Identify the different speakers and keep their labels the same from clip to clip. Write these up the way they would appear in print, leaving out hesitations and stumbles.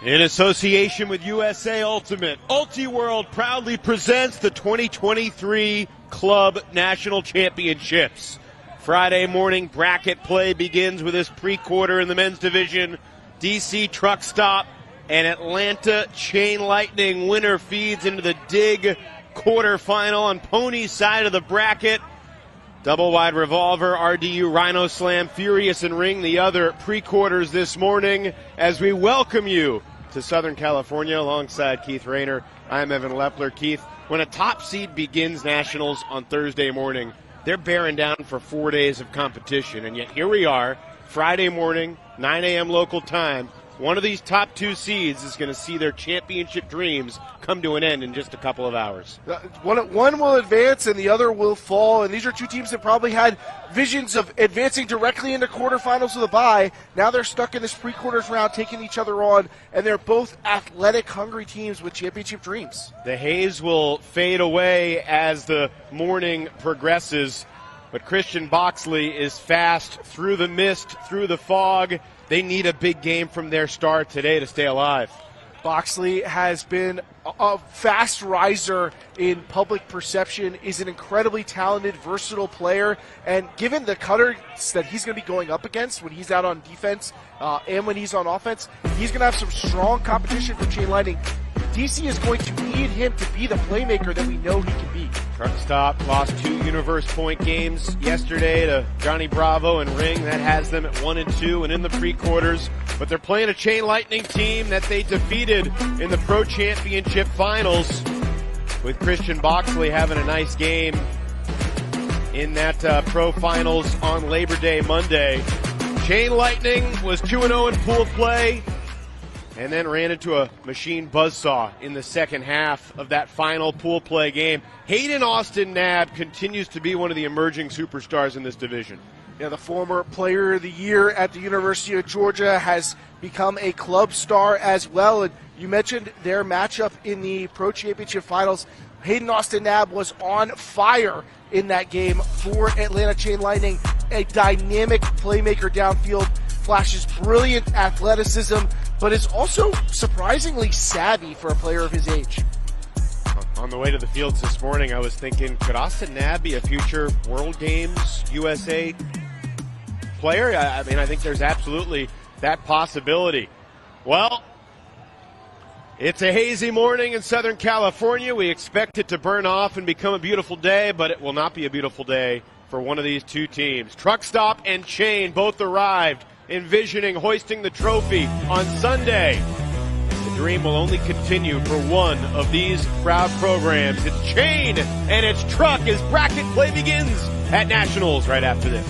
Speaker 1: In association with USA Ultimate, UltiWorld proudly presents the 2023 Club National Championships. Friday morning bracket play begins with this pre-quarter in the men's division. DC Truck Stop and Atlanta Chain Lightning winner feeds into the Dig quarterfinal on Pony's side of the bracket. Double Wide Revolver, RDU, Rhino Slam, Furious, and Ring, the other pre-quarters this morning as we welcome you to Southern California alongside Keith Rayner. I'm Evan Lepler. Keith, when a top seed begins nationals on Thursday morning, they're bearing down for 4 days of competition, and yet here we are, Friday morning, 9 a.m. local time. One of these top two seeds is going to see their championship dreams come to an end in just a couple of hours.
Speaker 2: One will advance and the other will fall, and these are two teams that probably had visions of advancing directly into quarterfinals of the bye. Now they're stuck in this pre-quarters round, taking each other on, and they're both athletic, hungry teams with championship dreams.
Speaker 1: The haze will fade away as the morning progresses, but Christian Boxley is fast through the mist, through the fog. They need a big game from their start today to stay alive.
Speaker 2: Boxley has been a fast riser in public perception, is an incredibly talented, versatile player, and given the cutters that he's going to be going up against when he's out on defense and when he's on offense, he's going to have some strong competition for Chain Lightning. DC is going to need him to be the playmaker that we know he can be.
Speaker 1: Truck Stop lost 2 Universe Point games yesterday to Johnny Bravo and Ring. That has them at 1-2 and in the pre-quarters. But they're playing a Chain Lightning team that they defeated in the Pro Championship Finals, with Christian Boxley having a nice game in that Pro Finals on Labor Day Monday. Chain Lightning was 2-0 in pool play, and then ran into a machine buzzsaw in the second half of that final pool play game. Hayden Austin Knabb continues to be one of the emerging superstars in this division.
Speaker 2: Yeah, the former player of the year at the University of Georgia has become a club star as well. And you mentioned their matchup in the Pro Championship Finals. Hayden Austin Knabb was on fire in that game for Atlanta Chain Lightning. A dynamic playmaker downfield, flashes brilliant athleticism, but is also surprisingly savvy for a player of his age.
Speaker 1: On the way to the fields this morning, I was thinking, could Austin Knabb be a future World Games USA player? I mean, I think there's absolutely that possibility. Well, it's a hazy morning in Southern California. We expect it to burn off and become a beautiful day, but it will not be a beautiful day for one of these two teams. Truck Stop and Chain both arrived, envisioning hoisting the trophy on Sunday. The dream will only continue for one of these proud programs. It's Chain and it's Truck as bracket play begins at Nationals right after this.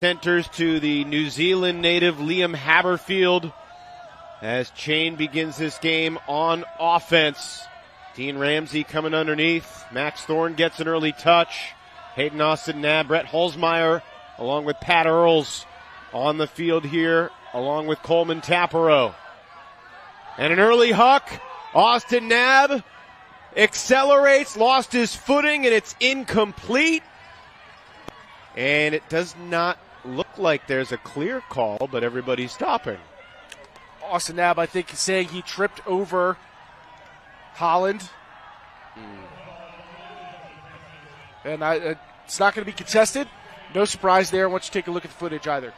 Speaker 1: Centers to the New Zealand native Liam Haberfield as Chain begins this game on offense. Dean Ramsey coming underneath. Max Thorne gets an early touch. Hayden Austin Knabb, Brett Holzmeyer, along with Pat Earls on the field here, along with Coleman Tapero. And an early huck. Austin Knabb accelerates, lost his footing, and it's incomplete. And it does not look like there's a clear call, but everybody's stopping.
Speaker 2: Austin Knabb, I think, is saying he tripped over Holland. And it's not going to be contested. No surprise there once you take a look at the footage either.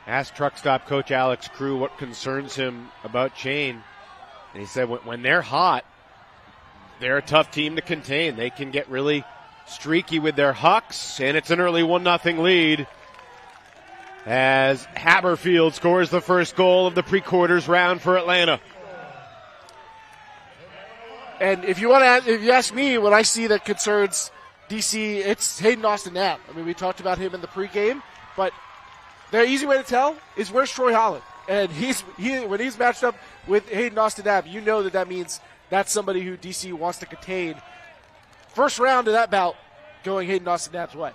Speaker 1: Asked Truck Stop coach Alex Crew what concerns him about Chain. And he said when they're hot, they're a tough team to contain. They can get really streaky with their hucks, and it's an early 1-0 lead as Haberfield scores the first goal of the pre-quarters round for Atlanta.
Speaker 2: And if you ask me, when I see that concerns DC, it's Hayden Austin Knabb. I mean, we talked about him in the pregame, but the easy way to tell is where's Troy Holland, and when he's matched up with Hayden Austin Knabb, you know that means that's somebody who DC wants to contain. First round of that bout going Hayden Austin Knabb's way.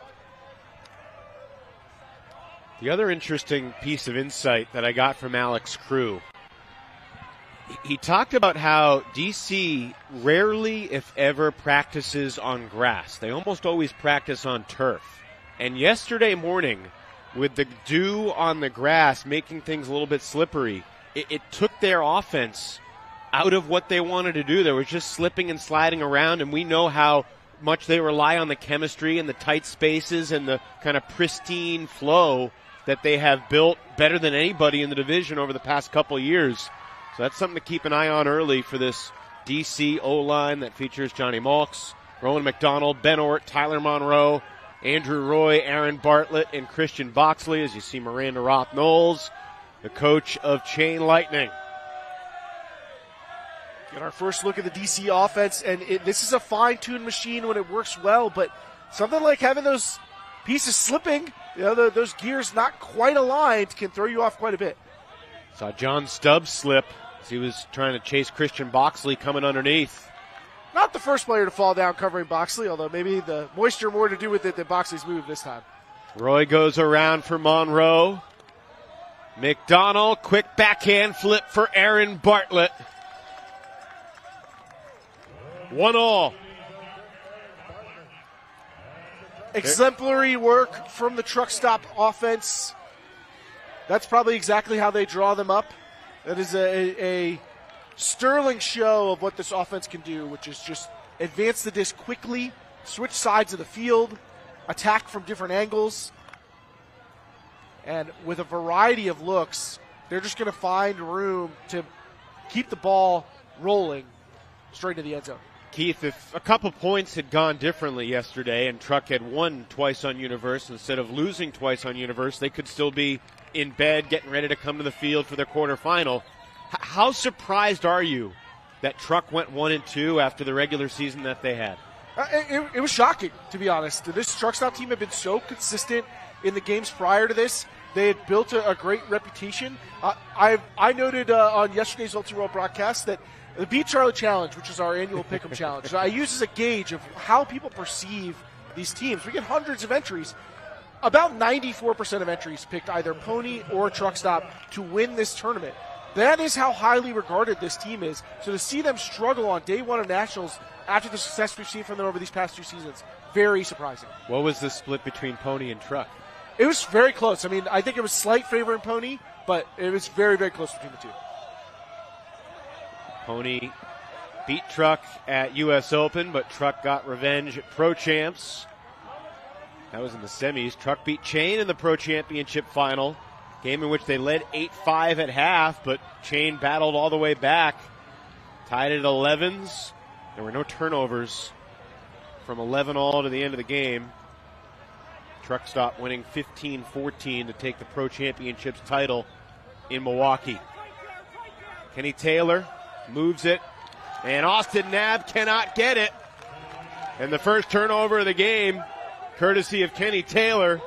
Speaker 1: The other interesting piece of insight that I got from Alex Crew He talked about how DC rarely, if ever, practices on grass. They almost always practice on turf. And yesterday morning, with the dew on the grass making things a little bit slippery, it took their offense out of what they wanted to do. They were just slipping and sliding around, and we know how much they rely on the chemistry and the tight spaces and the kind of pristine flow that they have built better than anybody in the division over the past couple of years. So that's something to keep an eye on early for this DC O-line that features Johnny Malks, Rowan McDonald, Ben Ort, Tyler Monroe, Andrew Roy, Aaron Bartlett, and Christian Boxley, as you see Miranda Roth-Knowles, the coach of Chain Lightning.
Speaker 2: Get our first look at the DC offense, and this is a fine-tuned machine when it works well, but something like having those pieces slipping, those gears not quite aligned, can throw you off quite a bit.
Speaker 1: Saw John Stubbs slip as he was trying to chase Christian Boxley coming underneath.
Speaker 2: Not the first player to fall down covering Boxley, although maybe the moisture more to do with it than Boxley's move this time.
Speaker 1: Roy goes around for Monroe. McDonald, quick backhand flip for Aaron Bartlett. 1-1.
Speaker 2: Exemplary work from the truck stop offense. That's probably exactly how they draw them up. That is a sterling show of what this offense can do, which is just advance the disc quickly, switch sides of the field, attack from different angles. And with a variety of looks, they're just going to find room to keep the ball rolling straight to the end zone.
Speaker 1: Keith, if a couple points had gone differently yesterday and Truck had won twice on Universe instead of losing twice on Universe, they could still be in bed getting ready to come to the field for their quarterfinal. How surprised are you that Truck went 1-2 after the regular season that they had?
Speaker 2: It was shocking, to be honest. This truck stop team had been so consistent in the games prior to this. They had built a great reputation. I noted on yesterday's Ulti World broadcast that the Beat Charlie Challenge, which is our annual Pick'em Challenge, I use as a gauge of how people perceive these teams. We get hundreds of entries. About 94% of entries picked either Pony or Truck Stop to win this tournament. That is how highly regarded this team is. So to see them struggle on day one of Nationals after the success we've seen from them over these past 2 seasons, very surprising.
Speaker 1: What was the split between Pony and Truck?
Speaker 2: It was very close. I mean, I think it was slight favor in Pony, but it was very, very close between the two.
Speaker 1: Pony beat Truck at U.S. Open, but Truck got revenge at Pro Champs. That was in the semis. Truck beat Chain in the Pro Championship final, game in which they led 8-5 at half, but Chain battled all the way back. Tied at 11s. There were no turnovers from 11-all to the end of the game. Truck Stop winning 15-14 to take the Pro Championships title in Milwaukee. Kenny Taylor moves it, and Austin Knabb cannot get it. And the first turnover of the game, courtesy of Kenny Taylor,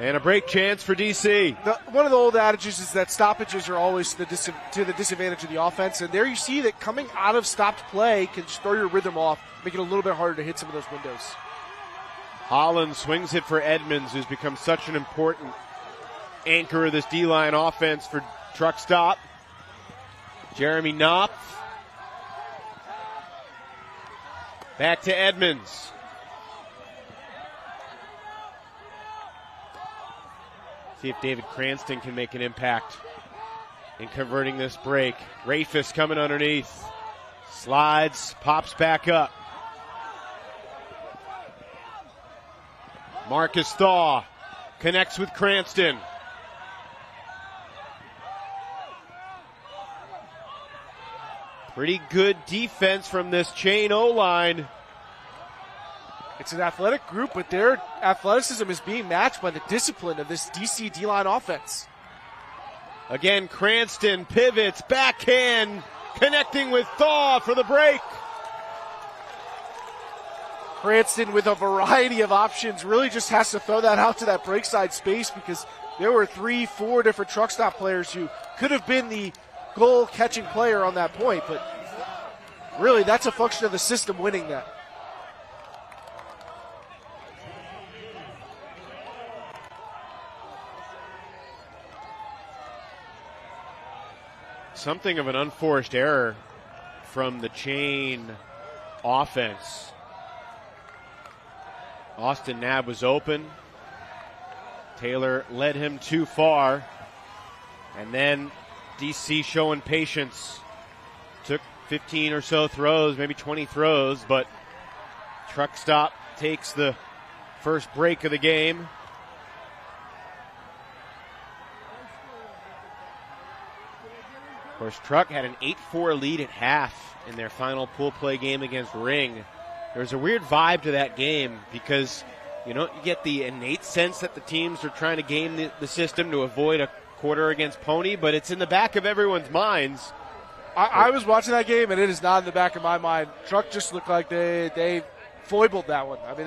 Speaker 1: and a break chance for DC.
Speaker 2: One of the old adages is that stoppages are always to the disadvantage of the offense, and there you see that coming out of stopped play can just throw your rhythm off, make it a little bit harder to hit some of those windows.
Speaker 1: Holland swings it for Edmonds, who's become such an important anchor of this D-line offense for Truck Stop. Jeremy Knopf. Back to Edmonds. See if David Cranston can make an impact in converting this break. Rafis coming underneath. Slides, pops back up. Marcus Thaw connects with Cranston. Pretty good defense from this Chain O-line.
Speaker 2: It's an athletic group, but their athleticism is being matched by the discipline of this DC D-line offense.
Speaker 1: Again, Cranston pivots, backhand, connecting with Thaw for the break.
Speaker 2: Cranston with a variety of options really just has to throw that out to that break side space because there were 3-4 different truck stop players who could have been the goal catching player on that point, but really that's a function of the system winning that.
Speaker 1: something of an unforced error from the Chain offense. Austin Knabb was open. Taylor led him too far. And then DC showing patience. Took 15 or so throws, maybe 20 throws, but truck stop takes the first break of the game. Of course, Truck had an 8-4 lead at half in their final pool play game against Ring. There's a weird vibe to that game because, you get the innate sense that the teams are trying to game the system to avoid a quarter against Pony, but it's in the back of everyone's minds.
Speaker 2: I was watching that game, and it is not in the back of my mind. Truck just looked like they foibled that one. I mean,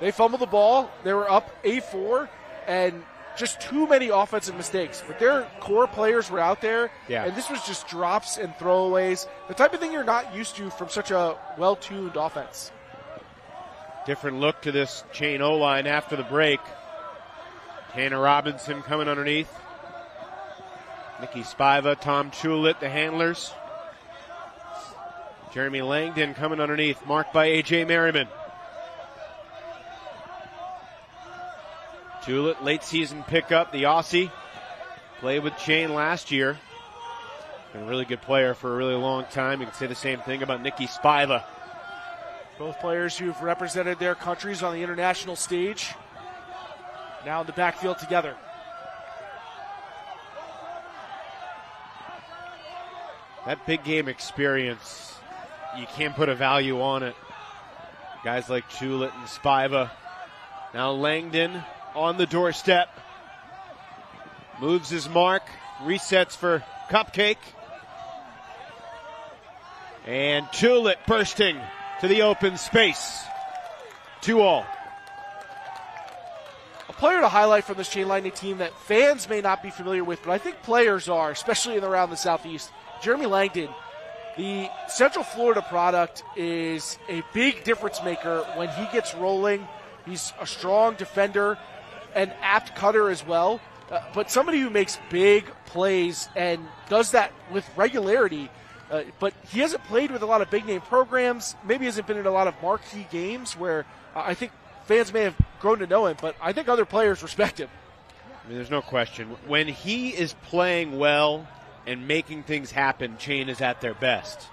Speaker 2: they fumbled the ball. They were up 8-4, and just too many offensive mistakes. But their core players were out there, and this was just drops and throwaways, the type of thing you're not used to from such a well-tuned offense.
Speaker 1: Different look to this Chain O-line after the break. Tanner Robinson coming underneath. Nicky Spiva, Tom Chulit, the handlers. Jeremy Langdon coming underneath, marked by A.J. Merriman. Chulit, late season pickup, the Aussie. Played with Chain last year. Been a really good player for a really long time. You can say the same thing about Nicky Spiva.
Speaker 2: Both players who've represented their countries on the international stage. Now in the backfield together.
Speaker 1: That big game experience, you can't put a value on it. Guys like Chulit and Spiva. Now Langdon on the doorstep. Moves his mark. Resets for Cupcake. And Chulit bursting to the open space. 2-all.
Speaker 2: A player to highlight from this Chain Lightning team that fans may not be familiar with, but I think players are, especially around the Southeast. Jeremy Langdon, the Central Florida product, is a big difference maker when he gets rolling. He's a strong defender, an apt cutter as well, but somebody who makes big plays and does that with regularity. But he hasn't played with a lot of big-name programs, maybe hasn't been in a lot of marquee games where I think fans may have grown to know him, but I think other players respect him.
Speaker 1: I mean, there's no question. When he is playing well and making things happen, Chain is at their best.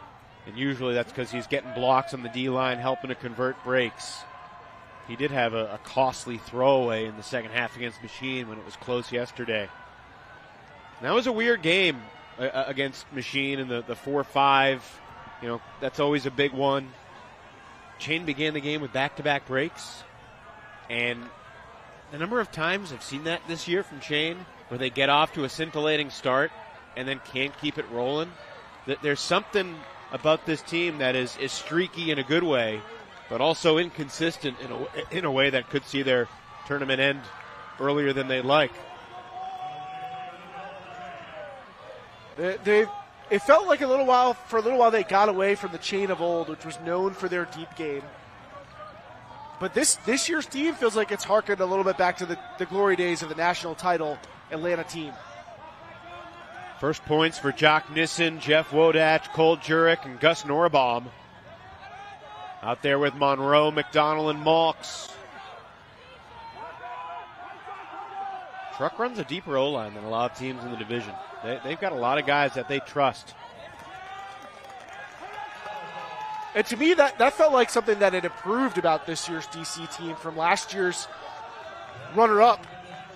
Speaker 1: And usually that's because he's getting blocks on the D-line, helping to convert breaks. He did have a costly throwaway in the second half against Machine when it was close yesterday. And that was a weird game against Machine in the 4-5. That's always a big one. Chain began the game with back-to-back breaks. And the number of times I've seen that this year from Chain where they get off to a scintillating start and then can't keep it rolling. There's something about this team that is streaky in a good way, but also inconsistent in a way that could see their tournament end earlier than they'd like.
Speaker 2: It felt like for a little while they got away from the Chain of old, which was known for their deep game. But this year's team feels like it's harkened a little bit back to the glory days of the national title Atlanta team.
Speaker 1: First points for Jock Nissen, Jeff Wodach, Cole Jurek, and Gus Norbaum. Out there with Monroe, McDonald, and Malks. Truck runs a deeper O-line than a lot of teams in the division. They've got a lot of guys that they trust.
Speaker 2: And to me, that felt like something that had improved about this year's DC team from last year's runner-up.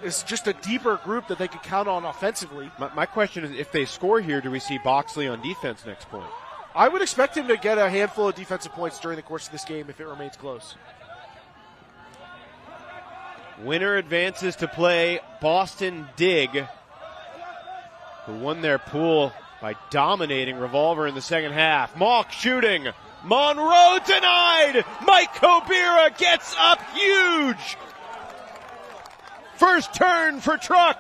Speaker 2: It's just a deeper group that they could count on offensively.
Speaker 1: My question is, if they score here, do we see Boxley on defense next point?
Speaker 2: I would expect him to get a handful of defensive points during the course of this game if it remains close.
Speaker 1: Winner advances to play Boston Dig, who won their pool by dominating Revolver in the second half. Malk shooting. Monroe denied. Mike Kobira gets up huge. First turn for Truck.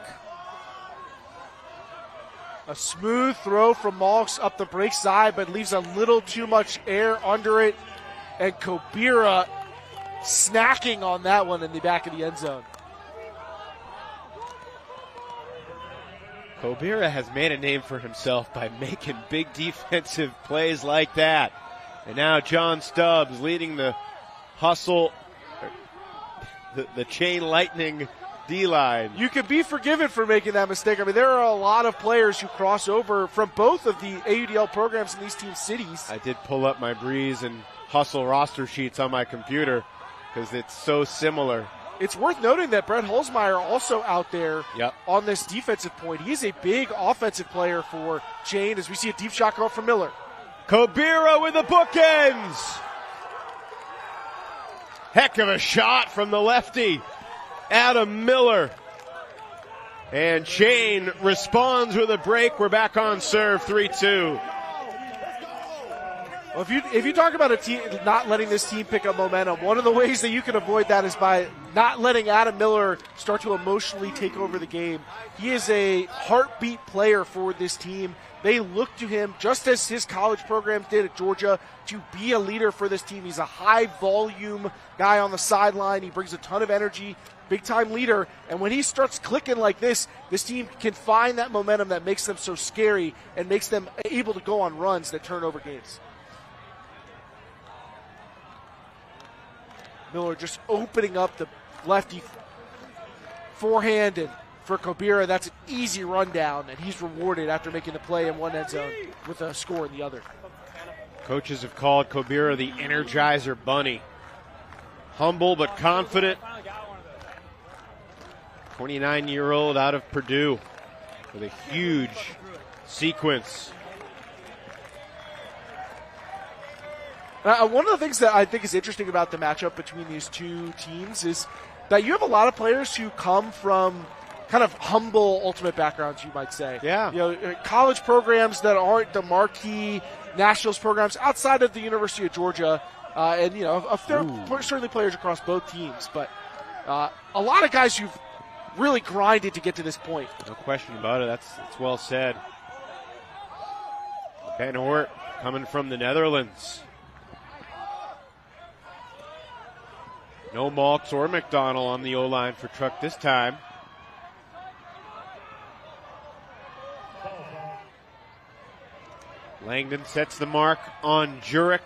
Speaker 2: A smooth throw from Malks up the break side, but leaves a little too much air under it. And Kobira snacking on that one in the back of the end zone.
Speaker 1: Kobira has made a name for himself by making big defensive plays like that. And now John Stubbs leading the hustle, the chain lightning D-line.
Speaker 2: You can be forgiven for making that mistake. I mean, there are a lot of players who cross over from both of the AUDL programs in these team cities.
Speaker 1: I did pull up my Breeze and Hustle roster sheets on my computer because it's so similar.
Speaker 2: It's worth noting that Brett Holzmeyer also out there on this defensive point. He's a big offensive player for Chain as we see a deep shot go from Miller.
Speaker 1: Kobira with the bookends. Heck of a shot from the lefty, Adam Miller. And Chain responds with a break. We're back on serve, 3-2.
Speaker 2: Well, if you talk about a team not letting this team pick up momentum, one of the ways that you can avoid that is by not letting Adam Miller start to emotionally take over the game. He is a heartbeat player for this team. They look to him, just as his college programs did at Georgia, to be a leader for this team. He's a high-volume guy on the sideline. He brings a ton of energy, big-time leader. And when he starts clicking like this team can find that momentum that makes them so scary and makes them able to go on runs that turn over games. Miller just opening up the lefty forehand, and for Kobira, that's an easy rundown, and he's rewarded after making the play in one end zone with a score in the other.
Speaker 1: Coaches have called Kobira the Energizer Bunny. Humble but confident. 29-year-old out of Purdue with a huge sequence.
Speaker 2: One of the things that I think is interesting about the matchup between these two teams is that you have a lot of players who come from kind of humble ultimate backgrounds, you might say.
Speaker 1: Yeah.
Speaker 2: You know, college programs that aren't the marquee nationals programs outside of the University of Georgia, and you know, certainly players across both teams, but a lot of guys who've really grinded to get to this point.
Speaker 1: No question about it. That's well said. Ben Hort coming from the Netherlands. No Malks or McDonald on the O-line for Truck this time. Langdon sets the mark on Jurek.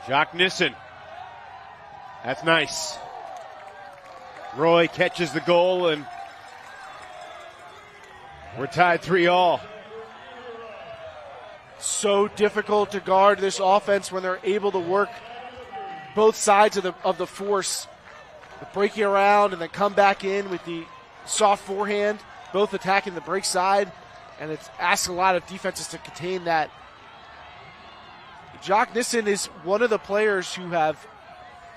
Speaker 1: Jacques Nissen. That's nice. Roy catches the goal, and we're tied 3-3.
Speaker 2: So difficult to guard this offense when they're able to work both sides of the force, breaking around and then come back in with the soft forehand, both attacking the break side, and it asks a lot of defenses to contain that. Jacques Nissen is one of the players who have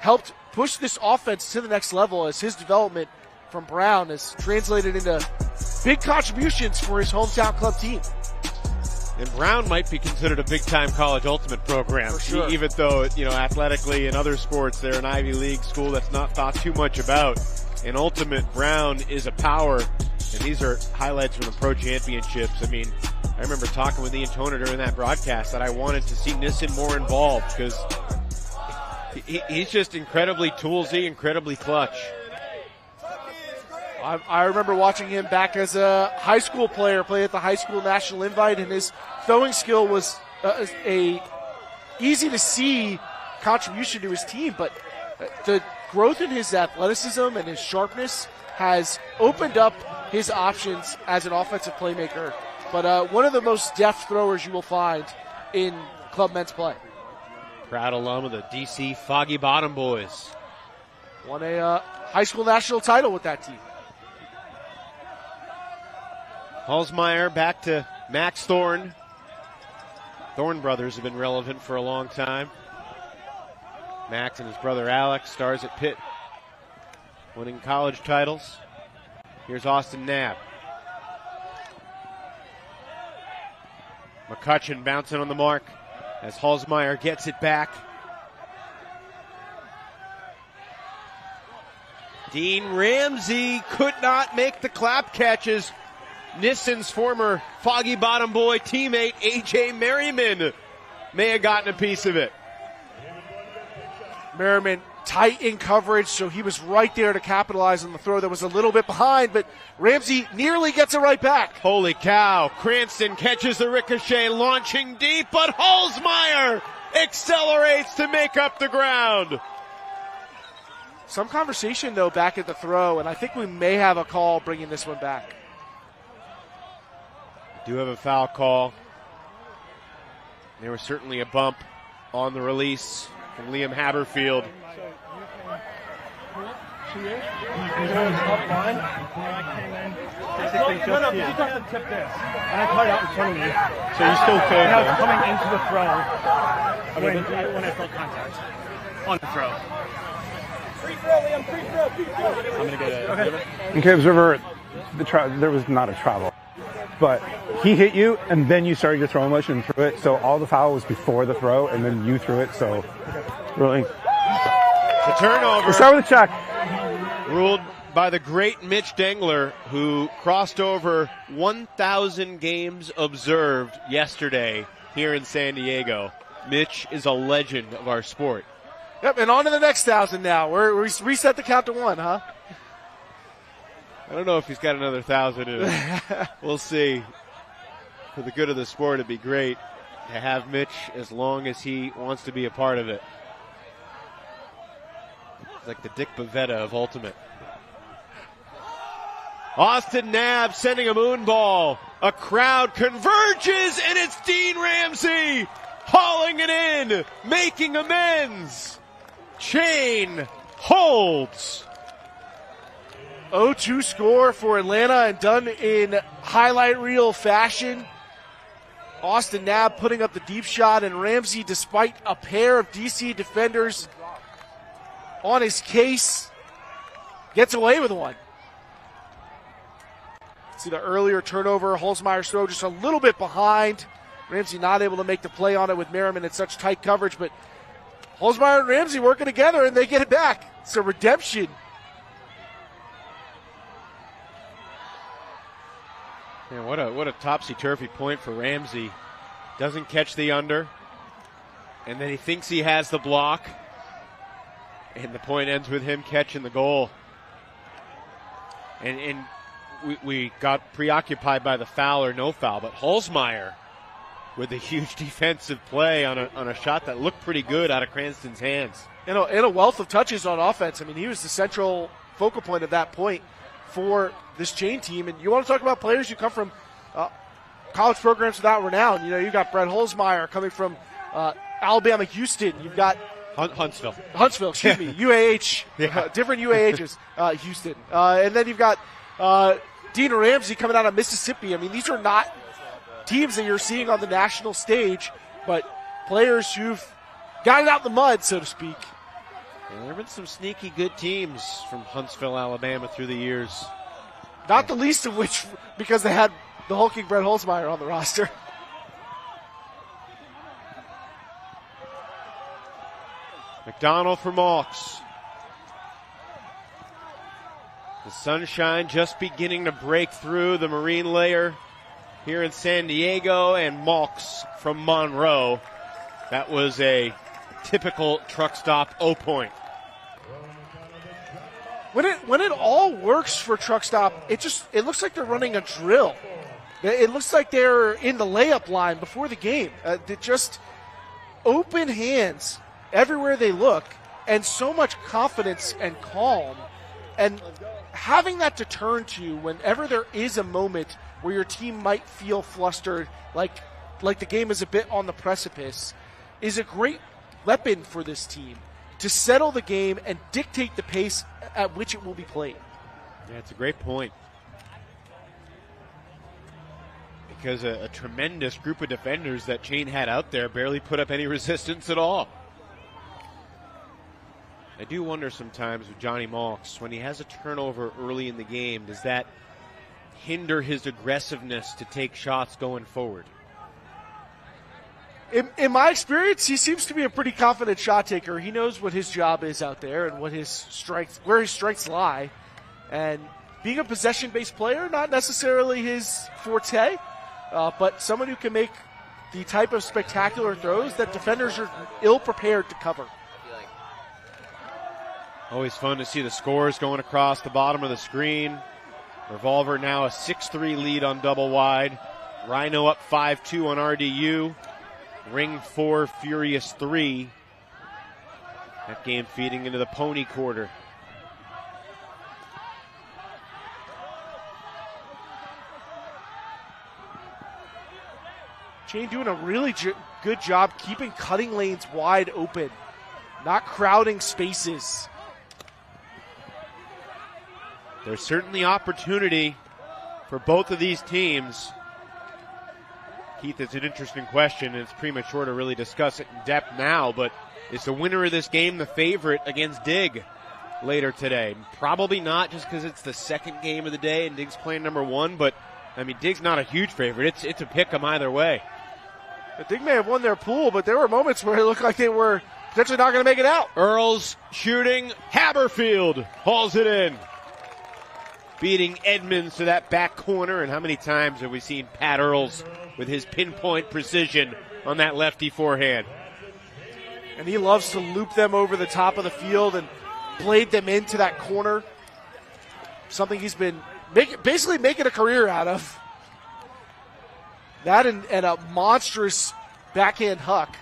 Speaker 2: helped push this offense to the next level as his development from Brown has translated into big contributions for his hometown club team.
Speaker 1: And Brown might be considered a big-time college ultimate program,
Speaker 2: for sure.
Speaker 1: Even though, you know, athletically in other sports, they're an Ivy League school that's not thought too much about. In ultimate, Brown is a power, and these are highlights from the Pro Championships. I mean, I remember talking with Ian Toner during that broadcast that I wanted to see Nissen more involved because he's just incredibly toolsy, incredibly clutch.
Speaker 2: I remember watching him back as a high school player, play at the high school national invite, and his throwing skill was a easy to see contribution to his team. But the growth in his athleticism and his sharpness has opened up his options as an offensive playmaker. But one of the most deft throwers you will find in club men's play.
Speaker 1: Proud alum of the DC Foggy Bottom Boys.
Speaker 2: Won a high school national title with that team.
Speaker 1: Halsmeyer back to Max Thorne. Thorne brothers have been relevant for a long time. Max and his brother Alex, stars at Pitt, winning college titles. Here's Austin Knapp. McCutcheon bouncing on the mark as Halsmeyer gets it back. Dean Ramsey could not make the clap catches. Nissen's former Foggy Bottom Boy teammate, A.J. Merriman, may have gotten a piece of it.
Speaker 2: Merriman tight in coverage, so he was right there to capitalize on the throw that was a little bit behind, but Ramsey nearly gets it right back.
Speaker 1: Holy cow. Cranston catches the ricochet, launching deep, but Holzmeyer accelerates to make up the ground.
Speaker 2: Some conversation, though, back at the throw, and I think we may have a call bringing this one back.
Speaker 1: Do have a foul call. There was certainly a bump on the release from Liam Haberfield.
Speaker 3: You can go up line. Basically just here. You have to tip this. And I cut it out in front of you. So you still could. And I was coming into the throw when I felt contact on the throw. Free throw, Liam. Free throw. Free throw. I'm going to get it. Okay.
Speaker 4: Okay, observer, there was not a travel. But he hit you, and then you started your throw motion and threw it. So all the foul was before the throw, and then you threw it. So really.
Speaker 1: The turnover.
Speaker 4: We'll start with a check.
Speaker 1: Ruled by the great Mitch Dengler, who crossed over 1,000 games observed yesterday here in San Diego. Mitch is a legend of our sport.
Speaker 2: Yep, and on to the next 1,000 now. We reset the count to 1, huh?
Speaker 1: I don't know if he's got another 1,000 in it. We'll see. For the good of the sport, it'd be great to have Mitch as long as he wants to be a part of it. Like the Dick Bavetta of Ultimate. Austin Knabb sending a moon ball. A crowd converges, and it's Dean Ramsey hauling it in, making amends. Chain holds.
Speaker 2: 0-2 score for Atlanta, and done in highlight reel fashion. Austin Knabb putting up the deep shot, and Ramsey, despite a pair of DC defenders on his case, gets away with one. See the earlier turnover, Holzmeyer's throw just a little bit behind. Ramsey not able to make the play on it with Merriman in such tight coverage, but Holzmeyer and Ramsey working together, and they get it back. It's a redemption.
Speaker 1: Man, what a topsy-turvy point for Ramsey. Doesn't catch the under, and then he thinks he has the block. And the point ends with him catching the goal. And we got preoccupied by the foul or no foul, but Holzmeyer with a huge defensive play on a shot that looked pretty good out of Cranston's hands.
Speaker 2: And a wealth of touches on offense. I mean, he was the central focal point of that point for this chain team. And you want to talk about players who come from college programs without renown. You know, you've got Brett Holzmeyer coming from Alabama, Houston. You've got
Speaker 1: Huntsville,
Speaker 2: excuse me, UAH,
Speaker 1: yeah.
Speaker 2: Different UAHs, Houston. And then you've got Dean Ramsey coming out of Mississippi. I mean, these are not teams that you're seeing on the national stage, but players who've gotten out the mud, so to speak.
Speaker 1: Yeah, there have been some sneaky good teams from Huntsville, Alabama through the years.
Speaker 2: Not the least of which because they had the hulking Brett Holzmeyer on the roster.
Speaker 1: McDonald for Malks. The sunshine just beginning to break through the marine layer here in San Diego, and Malks from Monroe. That was a typical truck stop O-point.
Speaker 2: When it all works for truck stop, it looks like they're running a drill. It looks like they're in the layup line before the game. They just open hands everywhere they look, and so much confidence and calm, and having that to turn to whenever there is a moment where your team might feel flustered, like the game is a bit on the precipice, is a great weapon for this team to settle the game and dictate the pace at which it will be played.
Speaker 1: Yeah, it's a great point. Because a tremendous group of defenders that Chain had out there barely put up any resistance at all. I do wonder sometimes with Johnny Malks, when he has a turnover early in the game, does that hinder his aggressiveness to take shots going forward?
Speaker 2: In my experience, he seems to be a pretty confident shot taker. He knows what his job is out there and where his strengths lie. And being a possession-based player, not necessarily his forte, but someone who can make the type of spectacular throws that defenders are ill-prepared to cover.
Speaker 1: Always fun to see the scores going across the bottom of the screen. Revolver now a 6-3 lead on double wide. Rhino up 5-2 on RDU. Ring 4, Furious 3. That game feeding into the pony quarter.
Speaker 2: Jane doing a really good job keeping cutting lanes wide open, not crowding spaces.
Speaker 1: There's certainly opportunity for both of these teams. Keith, it's an interesting question, and it's premature to really discuss it in depth now, but is the winner of this game the favorite against Dig later today? Probably not, just because it's the second game of the day and Dig's playing number 1, but, I mean, Dig's not a huge favorite. It's a pick 'em either way.
Speaker 2: Dig may have won their pool, but there were moments where it looked like they were potentially not going to make it out.
Speaker 1: Earls shooting. Haberfield hauls it in. Beating Edmonds to that back corner, and how many times have we seen Pat Earls with his pinpoint precision on that lefty forehand?
Speaker 2: And he loves to loop them over the top of the field and blade them into that corner. Something he's been basically making a career out of. That and a monstrous backhand huck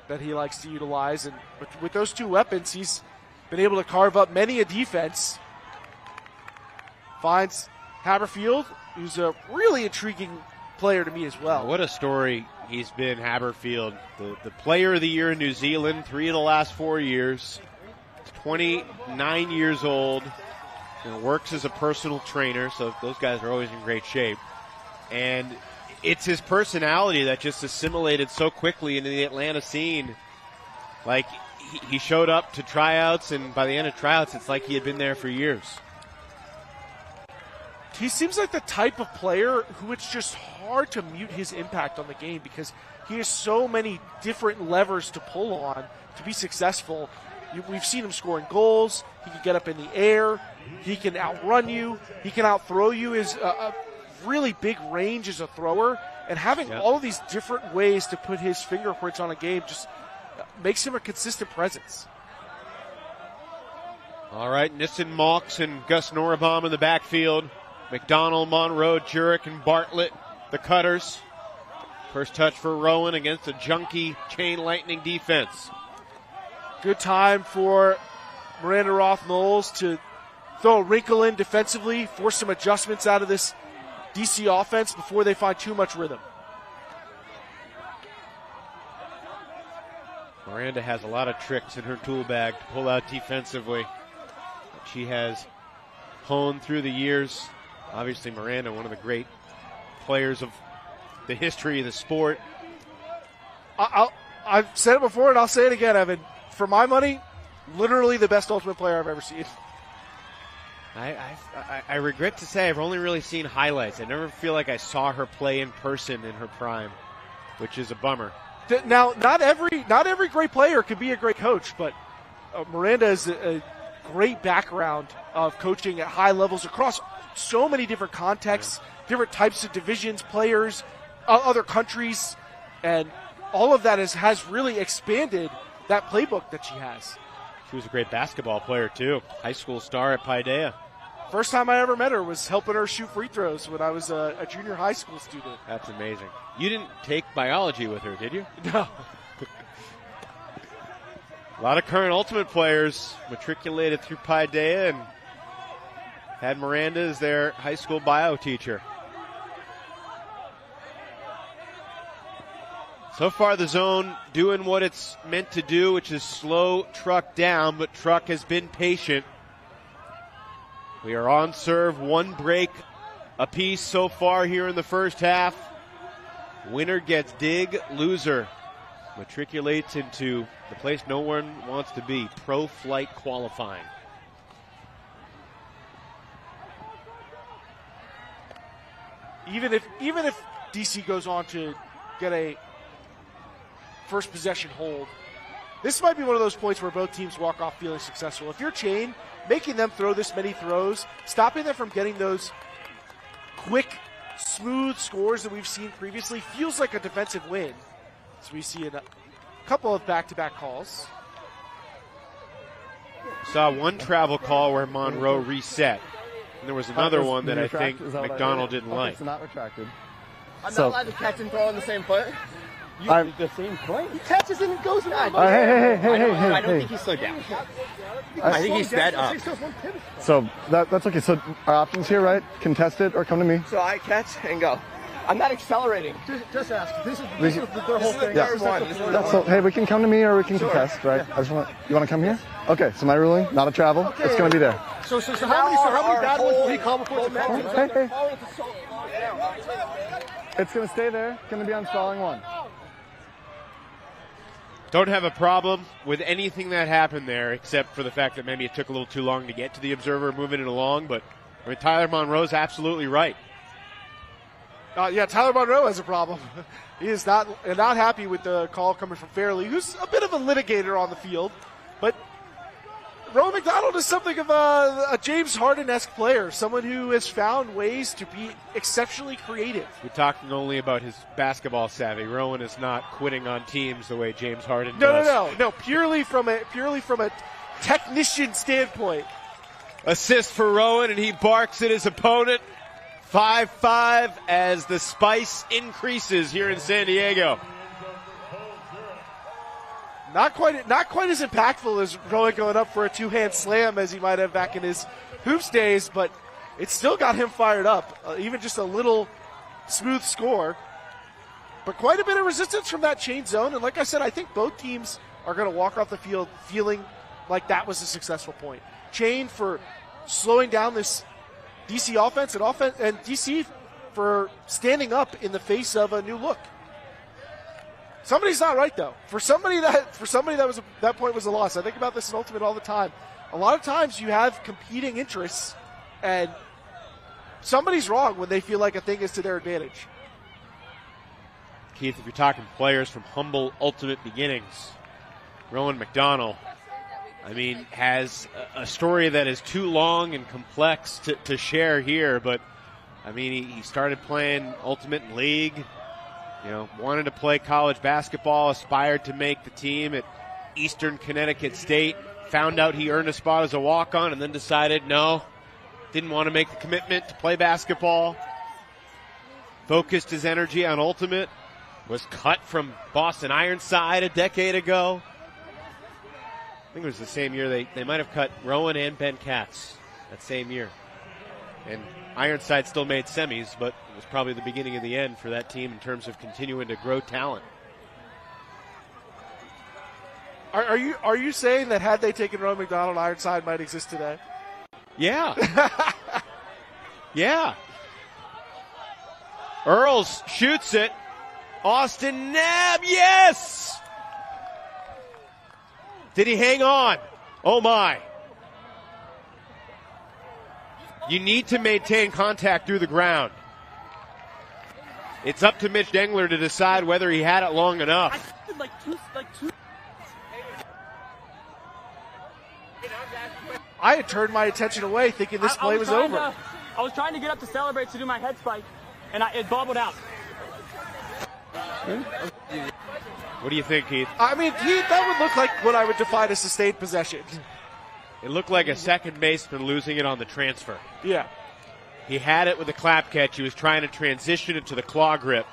Speaker 2: that he likes to utilize. And with those two weapons, he's been able to carve up many a defense. Finds Haberfield, who's a really intriguing player to me as well.
Speaker 1: What a story he's been, Haberfield. The player of the year in New Zealand, 3 of the last 4 years. 29 years old. Works as a personal trainer, so those guys are always in great shape. And it's his personality that just assimilated so quickly into the Atlanta scene. Like, he showed up to tryouts, and by the end of tryouts, it's like he had been there for years.
Speaker 2: He seems like the type of player who it's just hard to mute his impact on the game because he has so many different levers to pull on to be successful. We've seen him scoring goals. He can get up in the air. He can outrun you. He can outthrow you. His a really big range as a thrower. And having all of these different ways to put his fingerprints on a game just makes him a consistent presence.
Speaker 1: All right, Nissen Malks and Gus Norabaum in the backfield. McDonald, Monroe, Jurek, and Bartlett, the cutters. First touch for Rowan against a junky chain lightning defense.
Speaker 2: Good time for Miranda Roth-Knowles to throw a wrinkle in defensively, force some adjustments out of this DC offense before they find too much rhythm.
Speaker 1: Miranda has a lot of tricks in her tool bag to pull out defensively that she has honed through the years. Obviously, Miranda, one of the great players of the history of the sport.
Speaker 2: I've said it before, and I'll say it again, Evan. For my money, literally the best Ultimate player I've ever seen.
Speaker 1: I regret to say I've only really seen highlights. I never feel like I saw her play in person in her prime, which is a bummer.
Speaker 2: Now, not every great player could be a great coach, but Miranda has a great background of coaching at high levels across so many different contexts, different types of divisions, players, other countries, and all of that has really expanded that playbook that she has.
Speaker 1: She was a great basketball player, too. High school star at Paideia.
Speaker 2: First time I ever met her was helping her shoot free throws when I was a junior high school student.
Speaker 1: That's amazing. You didn't take biology with her, did you?
Speaker 2: No.
Speaker 1: A lot of current Ultimate players matriculated through Paideia and had Miranda as their high school bio teacher. So far, the zone doing what it's meant to do, which is slow Truck down, but Truck has been patient. We are on serve, one break apiece so far here in the first half. Winner gets Dig, loser matriculates into the place no one wants to be, pro flight qualifying.
Speaker 2: Even if DC goes on to get a first possession hold, this might be one of those points where both teams walk off feeling successful. If you're Chain, making them throw this many throws, stopping them from getting those quick, smooth scores that we've seen previously feels like a defensive win. So we see a couple of back-to-back calls.
Speaker 1: Saw one travel call where Monroe reset. And there was another one that I think McDonald didn't like.
Speaker 4: It's not retracted.
Speaker 5: I'm not allowed to catch and throw on the same foot.
Speaker 4: The same point?
Speaker 5: He catches and goes now.
Speaker 4: Hey.
Speaker 5: I don't think he slowed down. I think he sped up.
Speaker 4: So that's okay. So our options here, right? Contest it or come to me.
Speaker 5: So I catch and go. I'm not accelerating.
Speaker 3: Just ask. This is their whole thing.
Speaker 4: Yeah. So hey, we can come to me or we can contest, right? I just want. You want to come here? Okay. So my ruling, not a travel. Okay. It's going to be there.
Speaker 3: So how many bad ones did he call before the call?
Speaker 4: Hey. It's going to stay there. It's going to be on stalling 1.
Speaker 1: Don't have a problem with anything that happened there, except for the fact that maybe it took a little too long to get to the observer moving it along. But I mean, Tyler Monroe's absolutely right.
Speaker 2: Yeah, Tyler Monroe has a problem. He is not happy with the call coming from Fairley, who's a bit of a litigator on the field. But Rowan McDonald is something of a James Harden-esque player, someone who has found ways to be exceptionally creative.
Speaker 1: We're talking only about his basketball savvy. Rowan is not quitting on teams the way James Harden does.
Speaker 2: No. Purely from a technician standpoint.
Speaker 1: Assist for Rowan, and he barks at his opponent. 5-5 as the spice increases here in San Diego.
Speaker 2: Not quite as impactful as Rowan going up for a two-hand slam as he might have back in his hoops days, but it still got him fired up. Even just a little smooth score. But quite a bit of resistance from that chain zone, and like I said, I think both teams are going to walk off the field feeling like that was a successful point. Chain for slowing down this DC offense, and DC for standing up in the face of a new look. Somebody's not right though. For somebody that point was a loss. I think about this in Ultimate all the time. A lot of times you have competing interests, and somebody's wrong when they feel like a thing is to their advantage.
Speaker 1: Keith, if you're talking players from humble Ultimate beginnings, Rowan McDonald, I mean, has a story that is too long and complex to share here, but I mean, he started playing Ultimate in League, wanted to play college basketball, aspired to make the team at Eastern Connecticut State, found out he earned a spot as a walk-on, and then decided no, didn't want to make the commitment to play basketball, focused his energy on Ultimate, was cut from Boston Ironside a decade ago. I think it was the same year they might have cut Rowan and Ben Katz that same year. And Ironside still made semis, but it was probably the beginning of the end for that team in terms of continuing to grow talent.
Speaker 2: Are you saying that had they taken Rowan McDonald, Ironside might exist today?
Speaker 1: Yeah. Yeah. Earls shoots it. Austin Knabb, yes! Did he hang on? Oh my. You need to maintain contact through the ground. It's up to Mitch Dengler to decide whether he had it long enough.
Speaker 2: I had turned my attention away thinking this play was over.
Speaker 6: I was trying to get up to celebrate to do my head spike, and it bubbled out.
Speaker 1: What do you think, Keith?
Speaker 2: I mean, that would look like what I would define as sustained possession.
Speaker 1: It looked like a second baseman losing it on the transfer.
Speaker 2: Yeah.
Speaker 1: He had it with a clap catch. He was trying to transition it to the claw grip.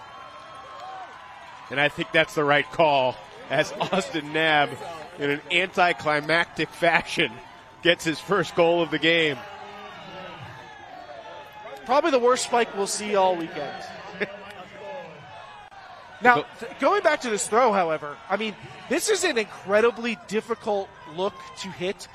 Speaker 1: And I think that's the right call as Austin Knabb, in an anticlimactic fashion, gets his first goal of the game.
Speaker 2: Probably the worst spike we'll see all weekend. Now, going back to this throw, however, I mean, this is an incredibly difficult look to hit.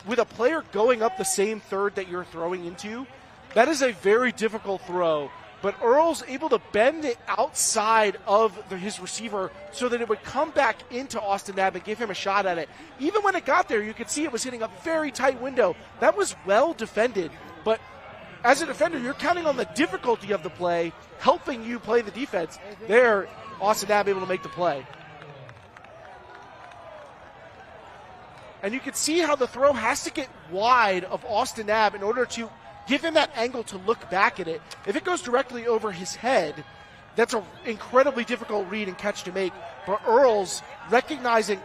Speaker 2: With a player going up the same third that you're throwing into, that is a very difficult throw. But Earl's able to bend it outside of his receiver so that it would come back into Austin Knabb and give him a shot at it. Even when it got there, you could see it was hitting a very tight window. That was well defended, but as a defender, you're counting on the difficulty of the play, helping you play the defense. There, Austin Knabb able to make the play. And you can see how the throw has to get wide of Austin Knabb in order to give him that angle to look back at it. If it goes directly over his head, that's an incredibly difficult read and catch to make. But Earls recognizing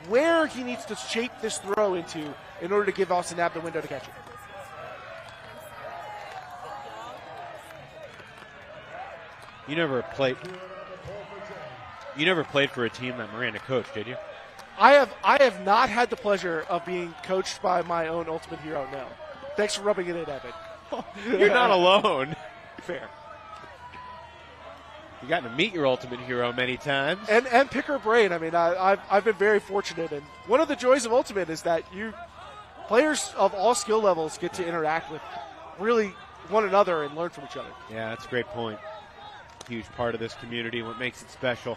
Speaker 2: where he needs to shape this throw into in order to give Austin Knapp the window to catch it.
Speaker 1: You never played for a team that Miranda coached, did you?
Speaker 2: I have not had the pleasure of being coached by my own Ultimate Hero, no. Thanks for rubbing it in, Evan.
Speaker 1: You're not alone.
Speaker 2: Fair.
Speaker 1: You got to meet your Ultimate Hero many times.
Speaker 2: And pick her brain. I mean, I've been very fortunate. And one of the joys of Ultimate is that players of all skill levels get to interact with really one another and learn from each other.
Speaker 1: Yeah, that's a great point. Huge part of this community, what makes it special.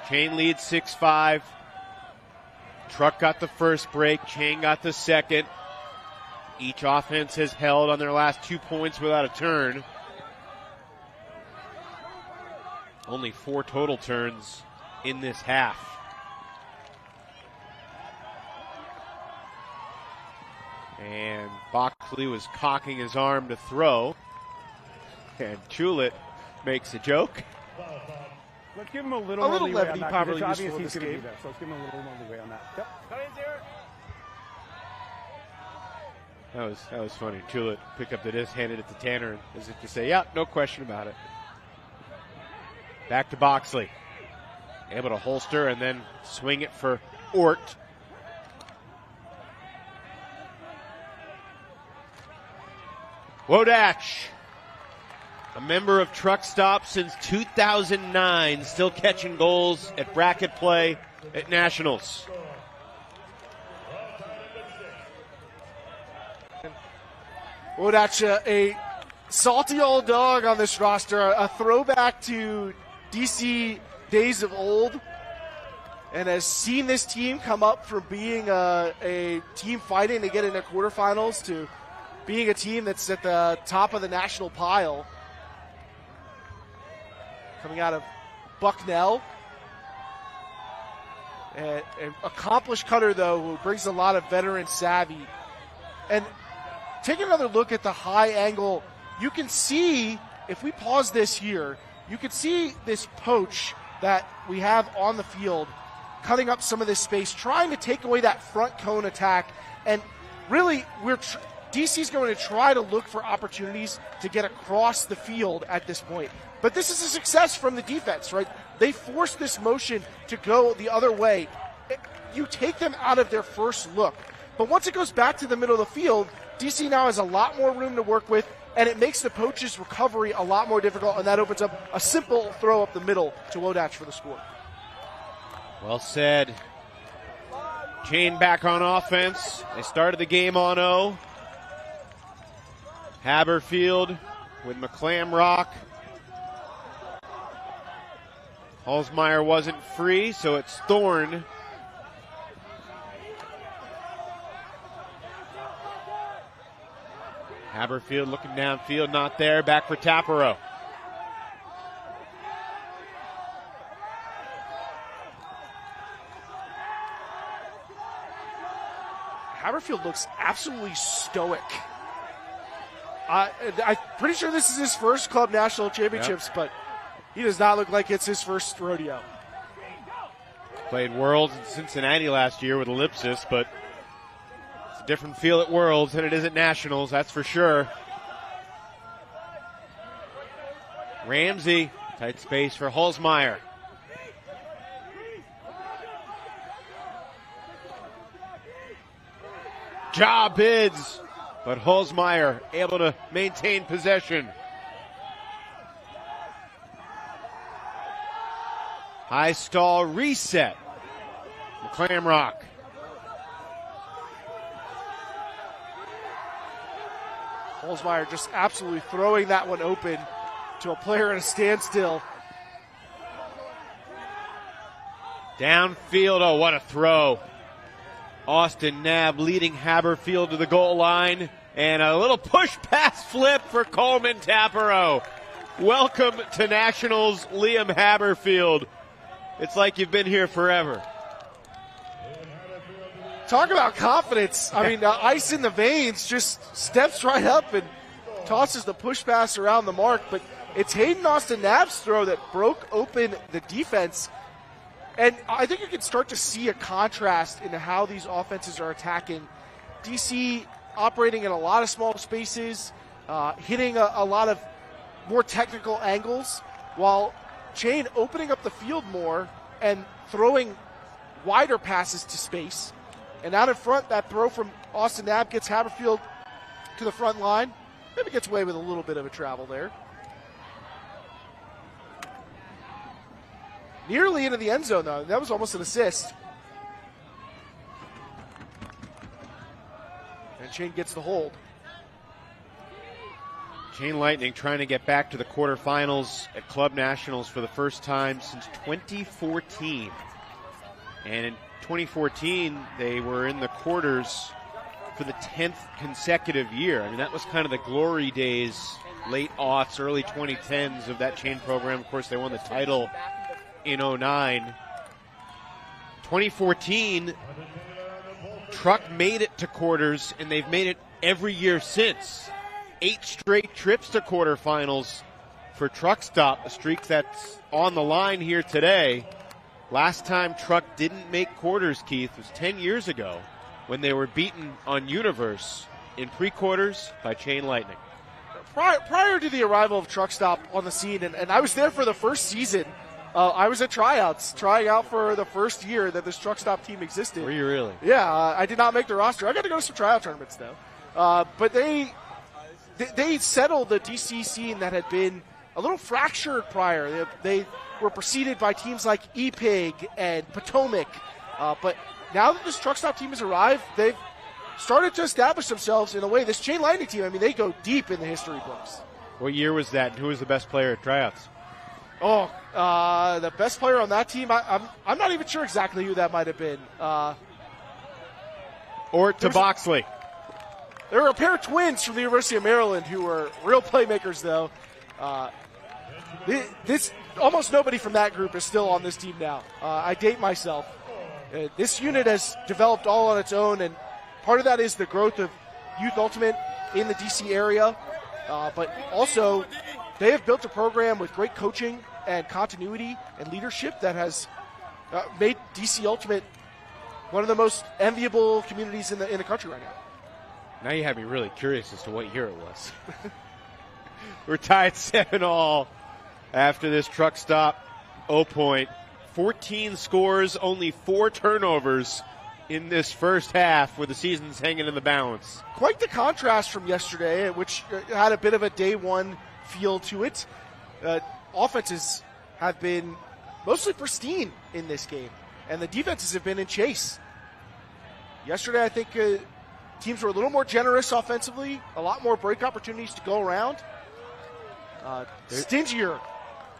Speaker 1: Chain leads 6-5. Truck got the first break. Chain got the second. Each offense has held on their last 2 points without a turn. Only 4 total turns in this half. And Boxley was cocking his arm to throw. And Chulit makes a joke.
Speaker 4: Let's give him a little more leeway
Speaker 2: levity,
Speaker 4: on that,
Speaker 2: probably
Speaker 4: because it's
Speaker 2: useful
Speaker 4: obvious
Speaker 2: in
Speaker 4: he's
Speaker 2: this
Speaker 4: going to
Speaker 2: game.
Speaker 4: do that. So let's give him a little more leeway on that. Yep.
Speaker 1: That was funny. Chulit picked up the disc, handed it to Tanner, as if to say, yeah, no question about it. Back to Boxley. Able to holster and then swing it for Ort. Wodach, a member of Truck Stop since 2009, still catching goals at bracket play at Nationals.
Speaker 2: Wodach, a salty old dog on this roster, a throwback to DC days of old, and has seen this team come up from being a team fighting to get into quarterfinals to being a team that's at the top of the national pile. Coming out of Bucknell. An accomplished cutter, though, who brings a lot of veteran savvy. And take another look at the high angle. You can see, if we pause this here, you can see this poach that we have on the field cutting up some of this space, trying to take away that front cone attack. And really, DC's going to try to look for opportunities to get across the field at this point. But this is a success from the defense, right? They forced this motion to go the other way. You take them out of their first look. But once it goes back to the middle of the field, DC now has a lot more room to work with, and it makes the poach's recovery a lot more difficult, and that opens up a simple throw up the middle to Wodach for the score.
Speaker 1: Well said. Chain back on offense. They started the game on 0. Haberfield with McClamrock. Holzmeyer wasn't free, so it's Thorne. Haberfield looking downfield, not there. Back for Tapero.
Speaker 2: Haberfield looks absolutely stoic. I'm pretty sure this is his first club national championships, but he does not look like it's his first rodeo.
Speaker 1: Played Worlds in Cincinnati last year with Ellipsis, but it's a different feel at Worlds than it is at Nationals, that's for sure. Ramsey, tight space for Holzmeyer. Job bids, but Holzmeyer able to maintain possession. High stall reset. McClamrock.
Speaker 2: Holzmeyer just absolutely throwing that one open to a player at a standstill.
Speaker 1: Downfield, oh, what a throw. Austin Knapp leading Haberfield to the goal line. And a little push pass flip for Coleman Tapero. Welcome to Nationals, Liam Haberfield. It's like you've been here forever.
Speaker 2: Talk about confidence. I mean, ice in the veins, just steps right up and tosses the push pass around the mark. But it's Hayden Austin Knapp's throw that broke open the defense. And I think you can start to see a contrast in how these offenses are attacking. DC operating in a lot of small spaces, hitting a lot of more technical angles, while Chain opening up the field more and throwing wider passes to space. And out in front, that throw from Austin Knapp gets Haberfield to the front line. Maybe gets away with a little bit of a travel there. Nearly into the end zone, though. That was almost an assist. And Chain gets the hold.
Speaker 1: Chain Lightning trying to get back to the quarterfinals at Club Nationals for the first time since 2014. And in 2014, they were in the quarters for the 10th consecutive year. I mean, that was kind of the glory days, late aughts, early 2010s of that Chain program. Of course, they won the title in 09. 2014, Truck made it to quarters, and they've made it every year since. 8 straight trips to quarterfinals for Truck Stop, a streak that's on the line here today. Last time Truck didn't make quarters, Keith, was 10 years ago when they were beaten on Universe in pre-quarters by Chain Lightning.
Speaker 2: Prior to the arrival of Truck Stop on the scene, and I was there for the first season. I was at tryouts, trying out for the first year that this Truck Stop team existed.
Speaker 1: Were you really?
Speaker 2: Yeah, I did not make the roster. I got to go to some tryout tournaments, though. But they settled the DC scene that had been a little fractured prior. They were preceded by teams like EPIG and Potomac. But now that this Truck Stop team has arrived, they've started to establish themselves in a way. This Chain Lightning team, I mean, they go deep in the history books.
Speaker 1: What year was that, and who was the best player at tryouts?
Speaker 2: Oh, the best player on that team, I'm not even sure exactly who that might have been.
Speaker 1: Or to Boxley.
Speaker 2: There were a pair of twins from the University of Maryland who were real playmakers, though. This almost nobody from that group is still on this team now. I date myself. This unit has developed all on its own, and part of that is the growth of Youth Ultimate in the DC area. But also, they have built a program with great coaching and continuity and leadership that has made DC Ultimate one of the most enviable communities in the country right now.
Speaker 1: Now you have me really curious as to what year it was. We're tied 7-all after this Truck Stop 0 point. 14 scores, only 4 turnovers in this first half where the season's hanging in the balance.
Speaker 2: Quite the contrast from yesterday, which had a bit of a day one feel to it. Offenses have been mostly pristine in this game, and the defenses have been in chase. Yesterday, I think teams were a little more generous offensively, a lot more break opportunities to go around. Stingier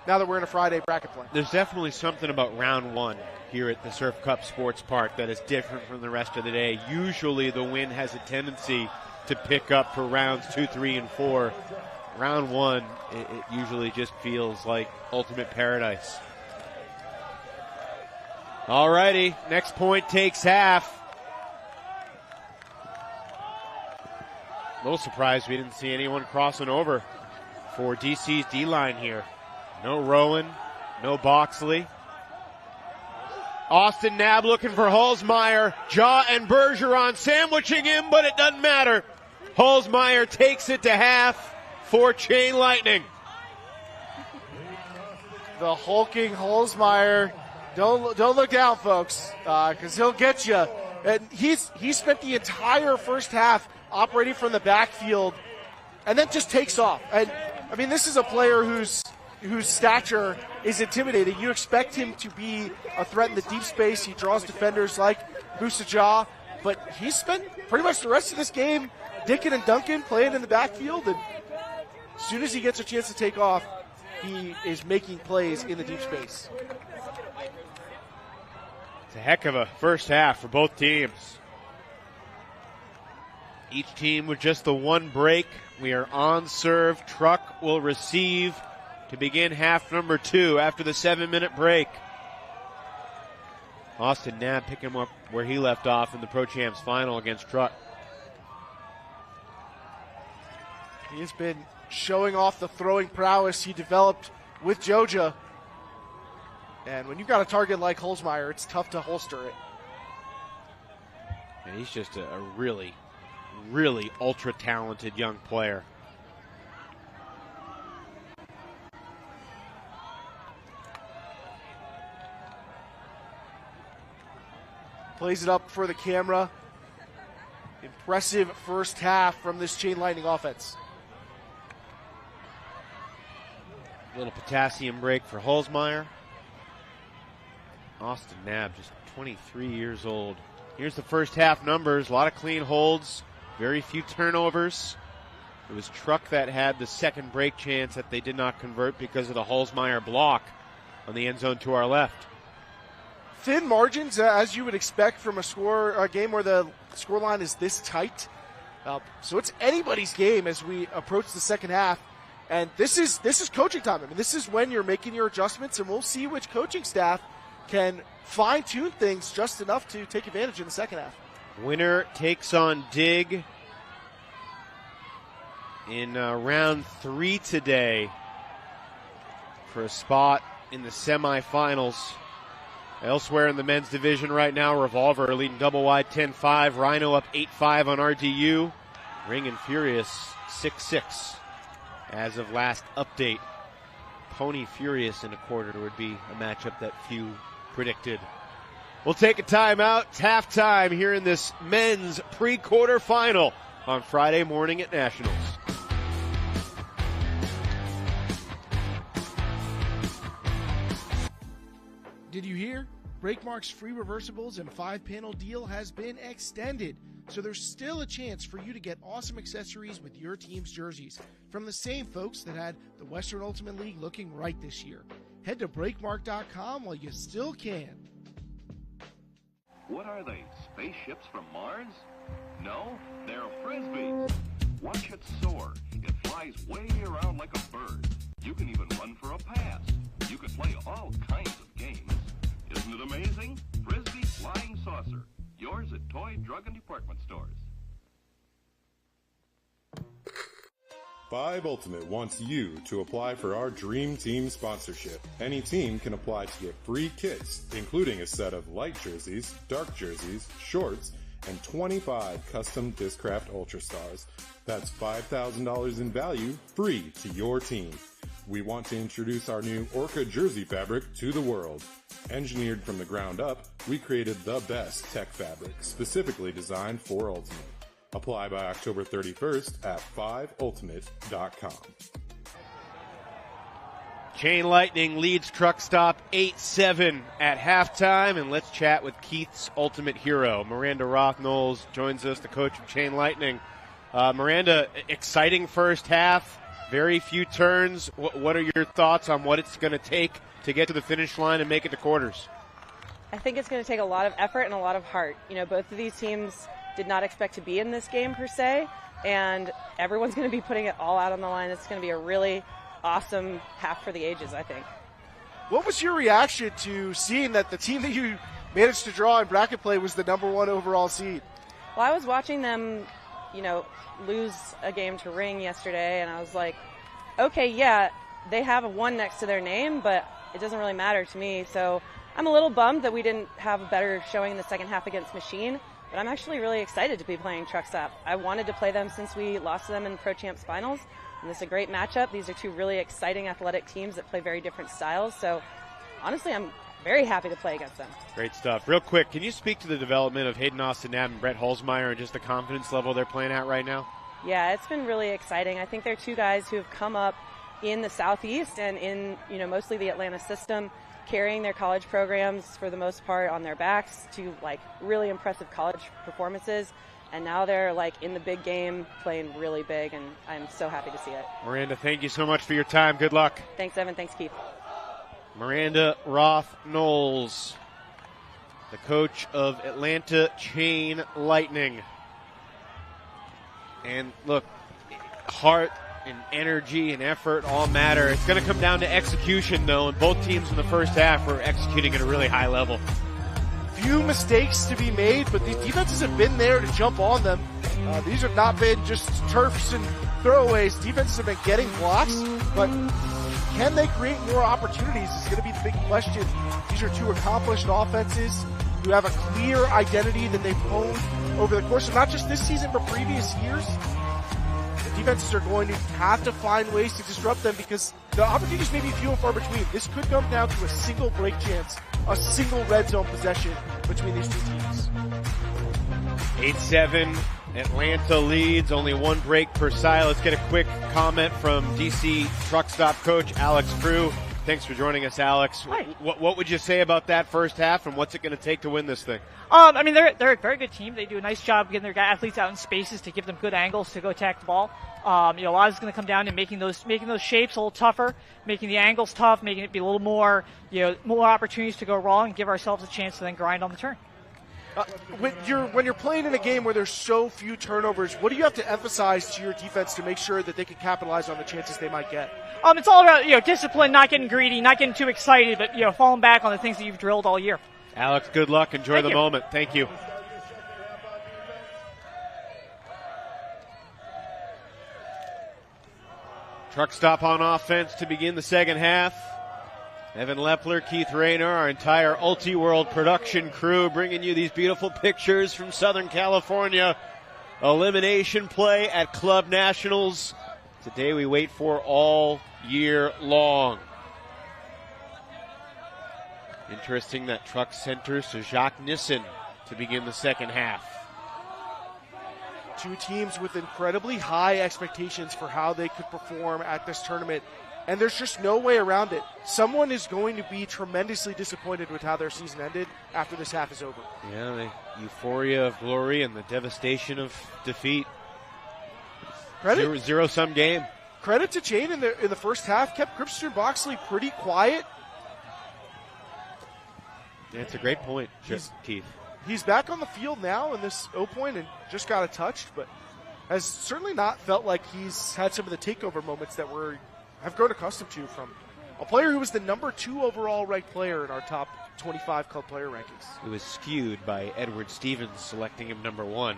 Speaker 2: now that we're in a Friday bracket play.
Speaker 1: There's definitely something about round one here at the Surf Cup Sports Park that is different from the rest of the day. Usually the win has a tendency to pick up for rounds 2, 3, and 4. Round one, it usually just feels like ultimate paradise. All righty, next point takes half. A little surprised we didn't see anyone crossing over for DC's D-line here. No Rowan, no Boxley. Austin Knapp looking for Holzmeyer. Jaw and Bergeron sandwiching him, but it doesn't matter. Holzmeyer takes it to half for Chain Lightning.
Speaker 2: The hulking Holzmeyer. Don't look down, folks, because he'll get you. And he spent the entire first half operating from the backfield, and then just takes off. And I mean, this is a player whose stature is intimidating. You expect him to be a threat in the deep space. He draws defenders like Busajaw, but he spent pretty much the rest of this game dicking and dunking, playing in the backfield, and as soon as he gets a chance to take off, he is making plays in the deep space.
Speaker 1: It's a heck of a first half for both teams. Each team with just the one break. We are on serve. Truck will receive to begin half number 2 after the 7-minute break. Austin Knapp picking him up where he left off in the Pro Champs final against Truck.
Speaker 2: He has been showing off the throwing prowess he developed with Joja. And when you've got a target like Holzmeyer, it's tough to holster it.
Speaker 1: And he's just a really, really ultra-talented young player.
Speaker 2: Plays it up for the camera. Impressive first half from this Chain Lightning offense.
Speaker 1: A little potassium break for Holzmeyer. Austin Knabb, just 23 years old. Here's the first half numbers. A lot of clean holds, very few turnovers. It was Truck that had the second break chance that they did not convert because of the Holzmeyer block on the end zone to our left.
Speaker 2: Thin margins, as you would expect from a game where the scoreline is this tight. So it's anybody's game as we approach the second half. And this is coaching time. I mean, this is when you're making your adjustments, and we'll see which coaching staff can fine-tune things just enough to take advantage in the second half.
Speaker 1: Winner takes on Dig in round 3 today for a spot in the semifinals. Elsewhere in the men's division right now, Revolver leading double wide 10-5. Rhino up 8-5 on RDU. Ring and Furious 6-6 as of last update. Pony Furious in a quarter would be a matchup that few predicted. We'll take a timeout. It's halftime here in this men's pre-quarterfinal on Friday morning at Nationals.
Speaker 2: Did you hear? Breakmark's free reversibles and 5-panel deal has been extended, so there's still a chance for you to get awesome accessories with your team's jerseys from the same folks that had the Western Ultimate League looking right this year. Head to breakmark.com while you still can.
Speaker 7: What are they, spaceships from Mars? No, they're Frisbees. Watch it soar. It flies way around like a bird. You can even run for a pass. You can play all kinds of games. Isn't it amazing? Frisbee Flying Saucer. Yours at toy, drug, and department stores.
Speaker 8: 5 Ultimate wants you to apply for our Dream Team sponsorship. Any team can apply to get free kits, including a set of light jerseys, dark jerseys, shorts, and 25 custom Discraft Ultra Stars. That's $5,000 in value, free to your team. We want to introduce our new Orca jersey fabric to the world. Engineered from the ground up, we created the best tech fabric, specifically designed for Ultimate. Apply by October 31st at 5ultimate.com.
Speaker 1: Chain Lightning leads Truck Stop 8-7 at halftime, and let's chat with Keith's ultimate hero. Miranda Roth-Knowles joins us, the coach of Chain Lightning. Miranda, exciting first half, very few turns. What are your thoughts on what it's going to take to get to the finish line and make it to quarters?
Speaker 9: I think it's going to take a lot of effort and a lot of heart. You know, both of these teams did not expect to be in this game per se, and everyone's going to be putting it all out on the line. It's going to be a really awesome half for the ages, I think.
Speaker 2: What was your reaction to seeing that the team that you managed to draw in bracket play was the #1 overall seed?
Speaker 9: Well, I was watching them, you know, lose a game to Ring yesterday, and I was like, okay, yeah, they have a 1 next to their name, but it doesn't really matter to me. So I'm a little bummed that we didn't have a better showing in the second half against Machine, but I'm actually really excited to be playing Truck Stop. I wanted to play them since we lost to them in Pro Champs Finals, and this is a great matchup. These are two really exciting athletic teams that play very different styles, so honestly, I'm very happy to play against them.
Speaker 1: Great stuff. Real quick, can you speak to the development of Hayden Austin-Knabb and Brett Holzmeyer and just the confidence level they're playing at right now?
Speaker 9: Yeah, it's been really exciting. I think they're two guys who have come up in the Southeast and in, you know, mostly the Atlanta system, carrying their college programs for the most part on their backs to like really impressive college performances. And now they're like in the big game playing really big, and I'm so happy to see it.
Speaker 1: Miranda, thank you so much for your time. Good luck.
Speaker 9: Thanks, Evan. Thanks, Keith.
Speaker 1: Miranda Roth-Knowles, the coach of Atlanta Chain Lightning. And look, heart and energy and effort all matter. It's going to come down to execution, though, and both teams in the first half were executing at a really high level.
Speaker 2: Few mistakes to be made, but these defenses have been there to jump on them. These have not been just turfs and throwaways. Defenses have been getting blocks, but can they create more opportunities is going to be the big question. These are two accomplished offenses who have a clear identity that they've honed over the course of not just this season, but previous years. The defenses are going to have to find ways to disrupt them because the opportunities may be few and far between. This could come down to a single break chance, a single red zone possession between these two teams.
Speaker 1: 8-7, Atlanta leads, only one break per side. Let's get a quick comment from DC Truck Stop coach Alex Crew. Thanks for joining us, Alex.
Speaker 10: Hi.
Speaker 1: What would you say about that first half, and what's it going to take to win this thing?
Speaker 10: I mean, they're a very good team. They do a nice job getting their athletes out in spaces to give them good angles to go attack the ball. A lot is going to come down to making those shapes a little tougher, making the angles tough, making it be a little more, more opportunities to go wrong, and give ourselves a chance to then grind on the turn.
Speaker 2: When you're playing in a game where there's so few turnovers, what do you have to emphasize to your defense to make sure that they can capitalize on the chances they might get?
Speaker 10: It's all about discipline, not getting greedy, not getting too excited, but falling back on the things that you've drilled all year.
Speaker 1: Alex, good luck. Enjoy the moment. Thank you. Truck stop on offense to begin the second half. Evan Lepler, Keith Rayner, our entire Ulti-World production crew bringing you these beautiful pictures from Southern California. Elimination play at Club Nationals. Today we wait for all year long. Interesting that Truck centers to Jacques Nissen to begin the second half.
Speaker 2: Two teams with incredibly high expectations for how they could perform at this tournament, and there's just no way around it. Someone is going to be tremendously disappointed with how their season ended after this half is over.
Speaker 1: Yeah, the euphoria of glory and the devastation of defeat. Zero-sum game.
Speaker 2: Credit to Chain in the first half, kept Christian Boxley pretty quiet.
Speaker 1: Yeah, it's a great point, Keith.
Speaker 2: He's back on the field now in this O point and just got it touched, but has certainly not felt like he's had some of the takeover moments that I've grown accustomed to from a player who was the number 2 overall ranked player in our top 25 club player rankings.
Speaker 1: It was skewed by Edward Stevens selecting him number 1.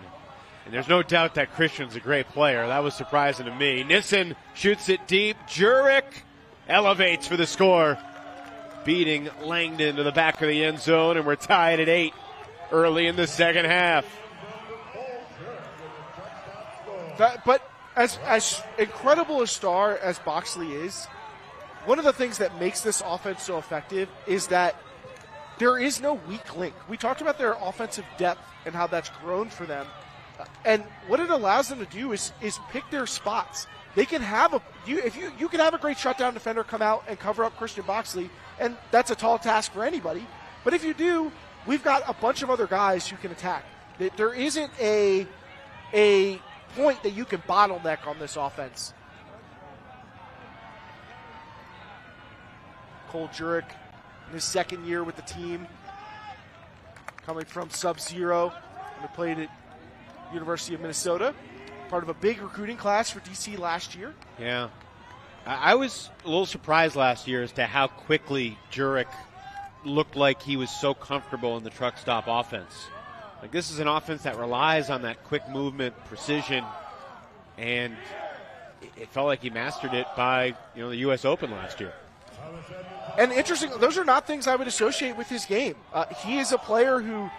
Speaker 1: And there's no doubt that Christian's a great player. That was surprising to me. Nissen shoots it deep. Jurek elevates for the score, beating Langdon to the back of the end zone, and we're tied at 8 early in the second half.
Speaker 2: But as incredible a star as Boxley is, one of the things that makes this offense so effective is that there is no weak link. We talked about their offensive depth and how that's grown for them. And what it allows them to do is pick their spots. They can have you can have a great shutdown defender come out and cover up Christian Boxley, and that's a tall task for anybody. But if you do, we've got a bunch of other guys who can attack. There isn't a point that you can bottleneck on this offense. Cole Jurek in his second year with the team, coming from Sub-Zero, and played at University of Minnesota, part of a big recruiting class for DC last year.
Speaker 1: Yeah. I was a little surprised last year as to how quickly Jurek looked like he was so comfortable in the truck stop offense. Like, this is an offense that relies on that quick movement, precision, and it felt like he mastered it by, the U.S. Open last year.
Speaker 2: And interesting, those are not things I would associate with his game. He is a player who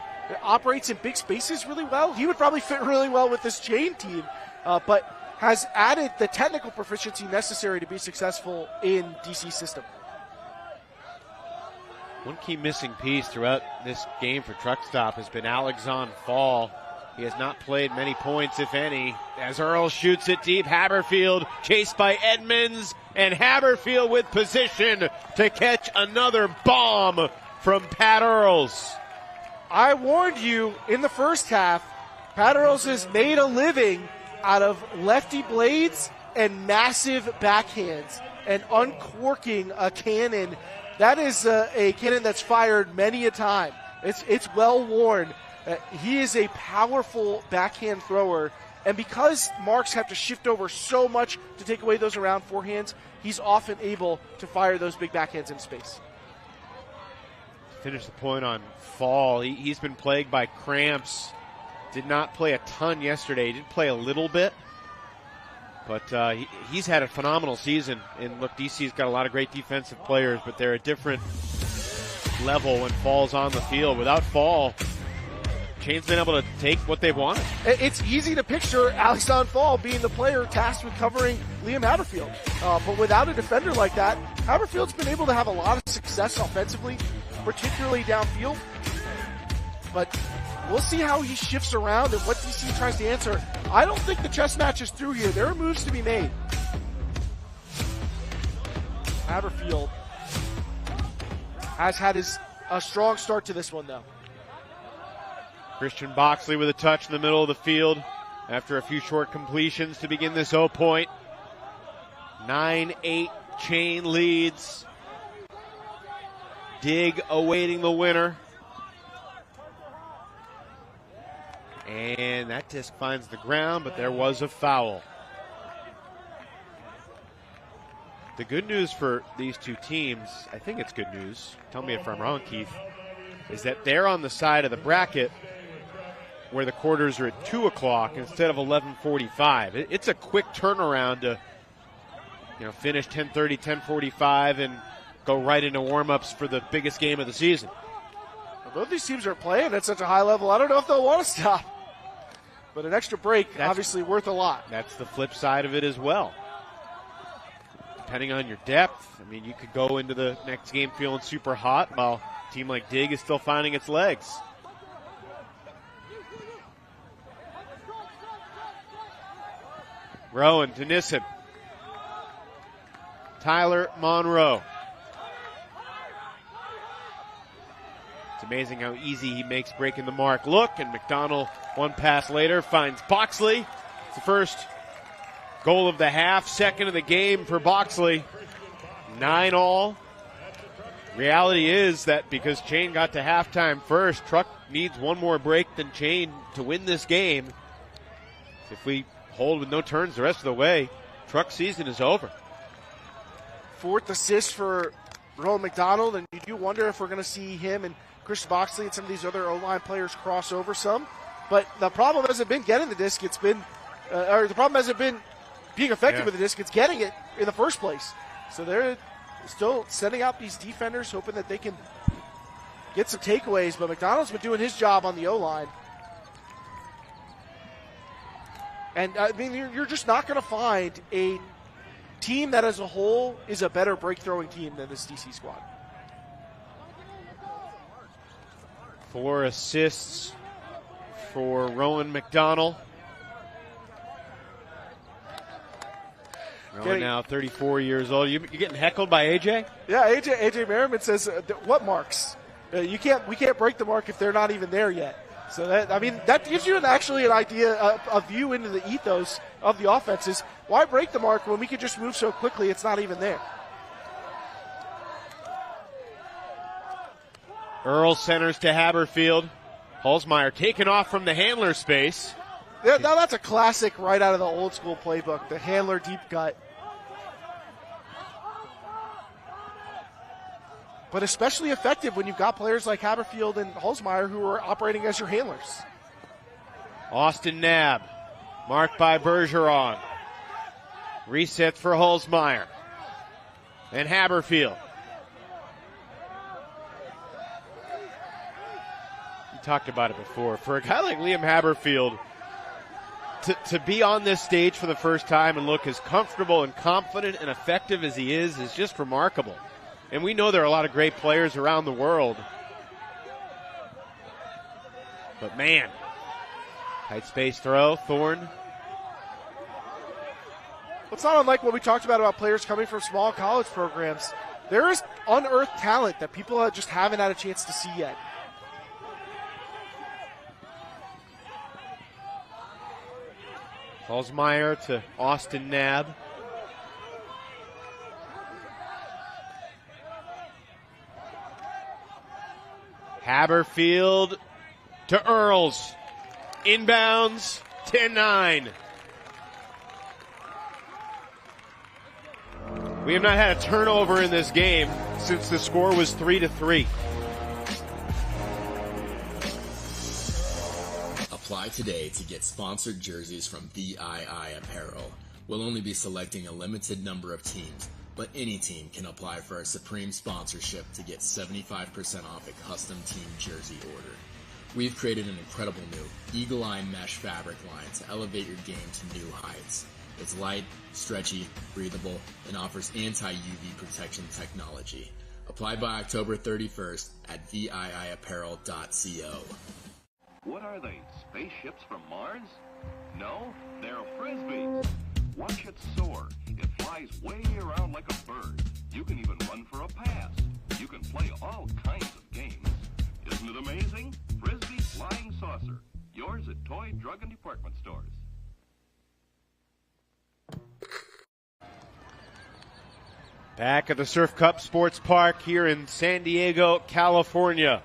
Speaker 2: operates in big spaces really well. He would probably fit really well with this Chain team, but has added the technical proficiency necessary to be successful in DC's system.
Speaker 1: One key missing piece throughout this game for Truck Stop has been Alexander Fall. He has not played many points, if any, as Earl shoots it deep. Haberfield chased by Edmonds, and Haberfield with position to catch another bomb from Pat Earls.
Speaker 2: I warned you in the first half, Pat Earls has made a living out of lefty blades and massive backhands and uncorking a cannon. That is a cannon that's fired many a time. It's well worn. He is a powerful backhand thrower, and because marks have to shift over so much to take away those around forehands, he's often able to fire those big backhands in space.
Speaker 1: Finish the point on Fall. He's been plagued by cramps. Did not play a ton yesterday. He did play a little bit. But he's had a phenomenal season. And look, DC's got a lot of great defensive players, but they're a different level when Fall's on the field. Without Fall, Chain's been able to take what they've wanted.
Speaker 2: It's easy to picture Alexander Fall being the player tasked with covering Liam Haberfield. But without a defender like that, Haberfield's been able to have a lot of success offensively, particularly downfield. But we'll see how he shifts around and what DC tries to answer. I don't think the chess match is through here. There are moves to be made. Haberfield has had a strong start to this one, though.
Speaker 1: Christian Boxley with a touch in the middle of the field after a few short completions to begin this 0 point. 9-8 Chain leads. Dig awaiting the winner. And that disc finds the ground, but there was a foul. The good news for these two teams, I think it's good news, tell me if I'm wrong, Keith, is that they're on the side of the bracket where the quarters are at 2 o'clock instead of 11:45. It's a quick turnaround to finish 10:30, 10:45, and go right into warm-ups for the biggest game of the season.
Speaker 2: Both these teams are playing at such a high level, I don't know if they'll want to stop. But an extra break, obviously worth a lot.
Speaker 1: That's the flip side of it as well. Depending on your depth, I mean, you could go into the next game feeling super hot while a team like Dig is still finding its legs. Rowan to Nissen. Tyler Monroe. It's amazing how easy he makes breaking the mark look, and McDonald, one pass later, finds Boxley. It's the first goal of the half, second of the game for Boxley. 9-all. Reality is that because Chain got to halftime first, Truck needs one more break than Chain to win this game. If we hold with no turns the rest of the way, Truck season is over.
Speaker 2: 4th assist for Rowan McDonald, and you do wonder if we're going to see him and Chris Boxley and some of these other O-line players cross over some. But the problem hasn't been getting the disc, it's been, or the problem hasn't been being effective with the disc, it's getting it in the first place. So they're still sending out these defenders, hoping that they can get some takeaways, but McDonald's been doing his job on the O-line. And, I mean, you're just not going to find a team that as a whole is a better break-throwing team than this DC squad.
Speaker 1: 4 assists for Rowan McDonald. Rowan now 34 years old. You getting heckled by AJ?
Speaker 2: Yeah, AJ Merriman says, what marks? We can't break the mark if they're not even there yet. So that gives you actually an idea, a view into the ethos of the offenses. Why break the mark when we can just move so quickly it's not even there?
Speaker 1: Earl centers to Haberfield. Holzmeyer taken off from the handler space.
Speaker 2: Yeah, now that's a classic right out of the old school playbook, the handler deep cut. But especially effective when you've got players like Haberfield and Holzmeyer who are operating as your handlers.
Speaker 1: Austin Knabb, marked by Bergeron. Resets for Holzmeyer. And Haberfield. You talked about it before. For a guy like Liam Haberfield, to be on this stage for the first time and look as comfortable and confident and effective as he is just remarkable. And we know there are a lot of great players around the world. But man, tight space throw, Thorne.
Speaker 2: It's not unlike what we talked about players coming from small college programs. There is unearthed talent that people just haven't had a chance to see yet.
Speaker 1: Holzmeyer to Austin Knabb. Haberfield to Earls. Inbounds, 10-9. We have not had a turnover in this game since the score was 3-3.
Speaker 11: Apply today to get sponsored jerseys from VII Apparel. We'll only be selecting a limited number of teams, but any team can apply for our Supreme sponsorship to get 75% off a custom team jersey order. We've created an incredible new Eagle Eye mesh fabric line to elevate your game to new heights. It's light, stretchy, breathable, and offers anti-UV protection technology. Apply by October 31st at viiapparel.co.
Speaker 7: What are they, spaceships from Mars? No, they're frisbees. Watch it soar. It flies way around like a bird. You can even run for a pass. You can play all kinds of games. Isn't it amazing? Frisbee Flying Saucer. Yours at toy, drug, and department stores.
Speaker 1: Back at the Surf Cup Sports Park here in San Diego, California.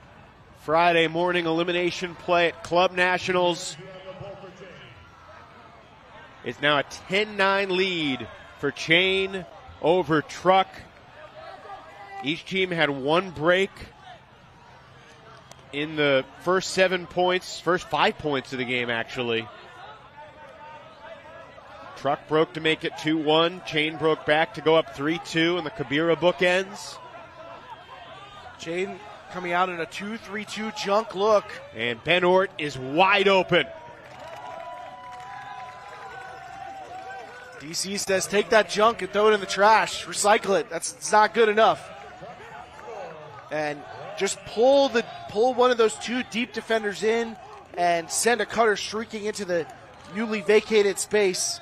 Speaker 1: Friday morning elimination play at Club Nationals. It's now a 10-9 lead for Chain over Truck. Each team had one break in the first 7 points, first 5 points of the game, actually. Truck broke to make it 2-1. Chain broke back to go up 3-2 in the Kabira bookends.
Speaker 2: Chain coming out in a 2-3-2 junk look.
Speaker 1: And Ben Ort is wide open.
Speaker 2: DC says, take that junk and throw it in the trash. Recycle it. It's not good enough. And just pull one of those two deep defenders in and send a cutter streaking into the newly vacated space.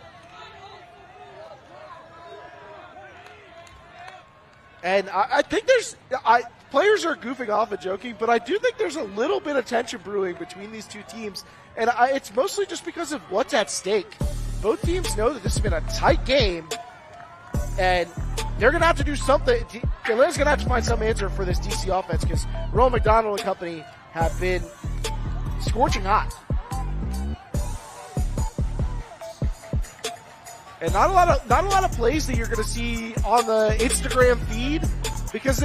Speaker 2: And I think players are goofing off and joking, but I do think there's a little bit of tension brewing between these two teams. And it's mostly just because of what's at stake. Both teams know that this has been a tight game, and they're going to have to do something. Atlanta's going to have to find some answer for this DC offense because Rowan McDonald and company have been scorching hot. And not a lot of plays that you're going to see on the Instagram feed because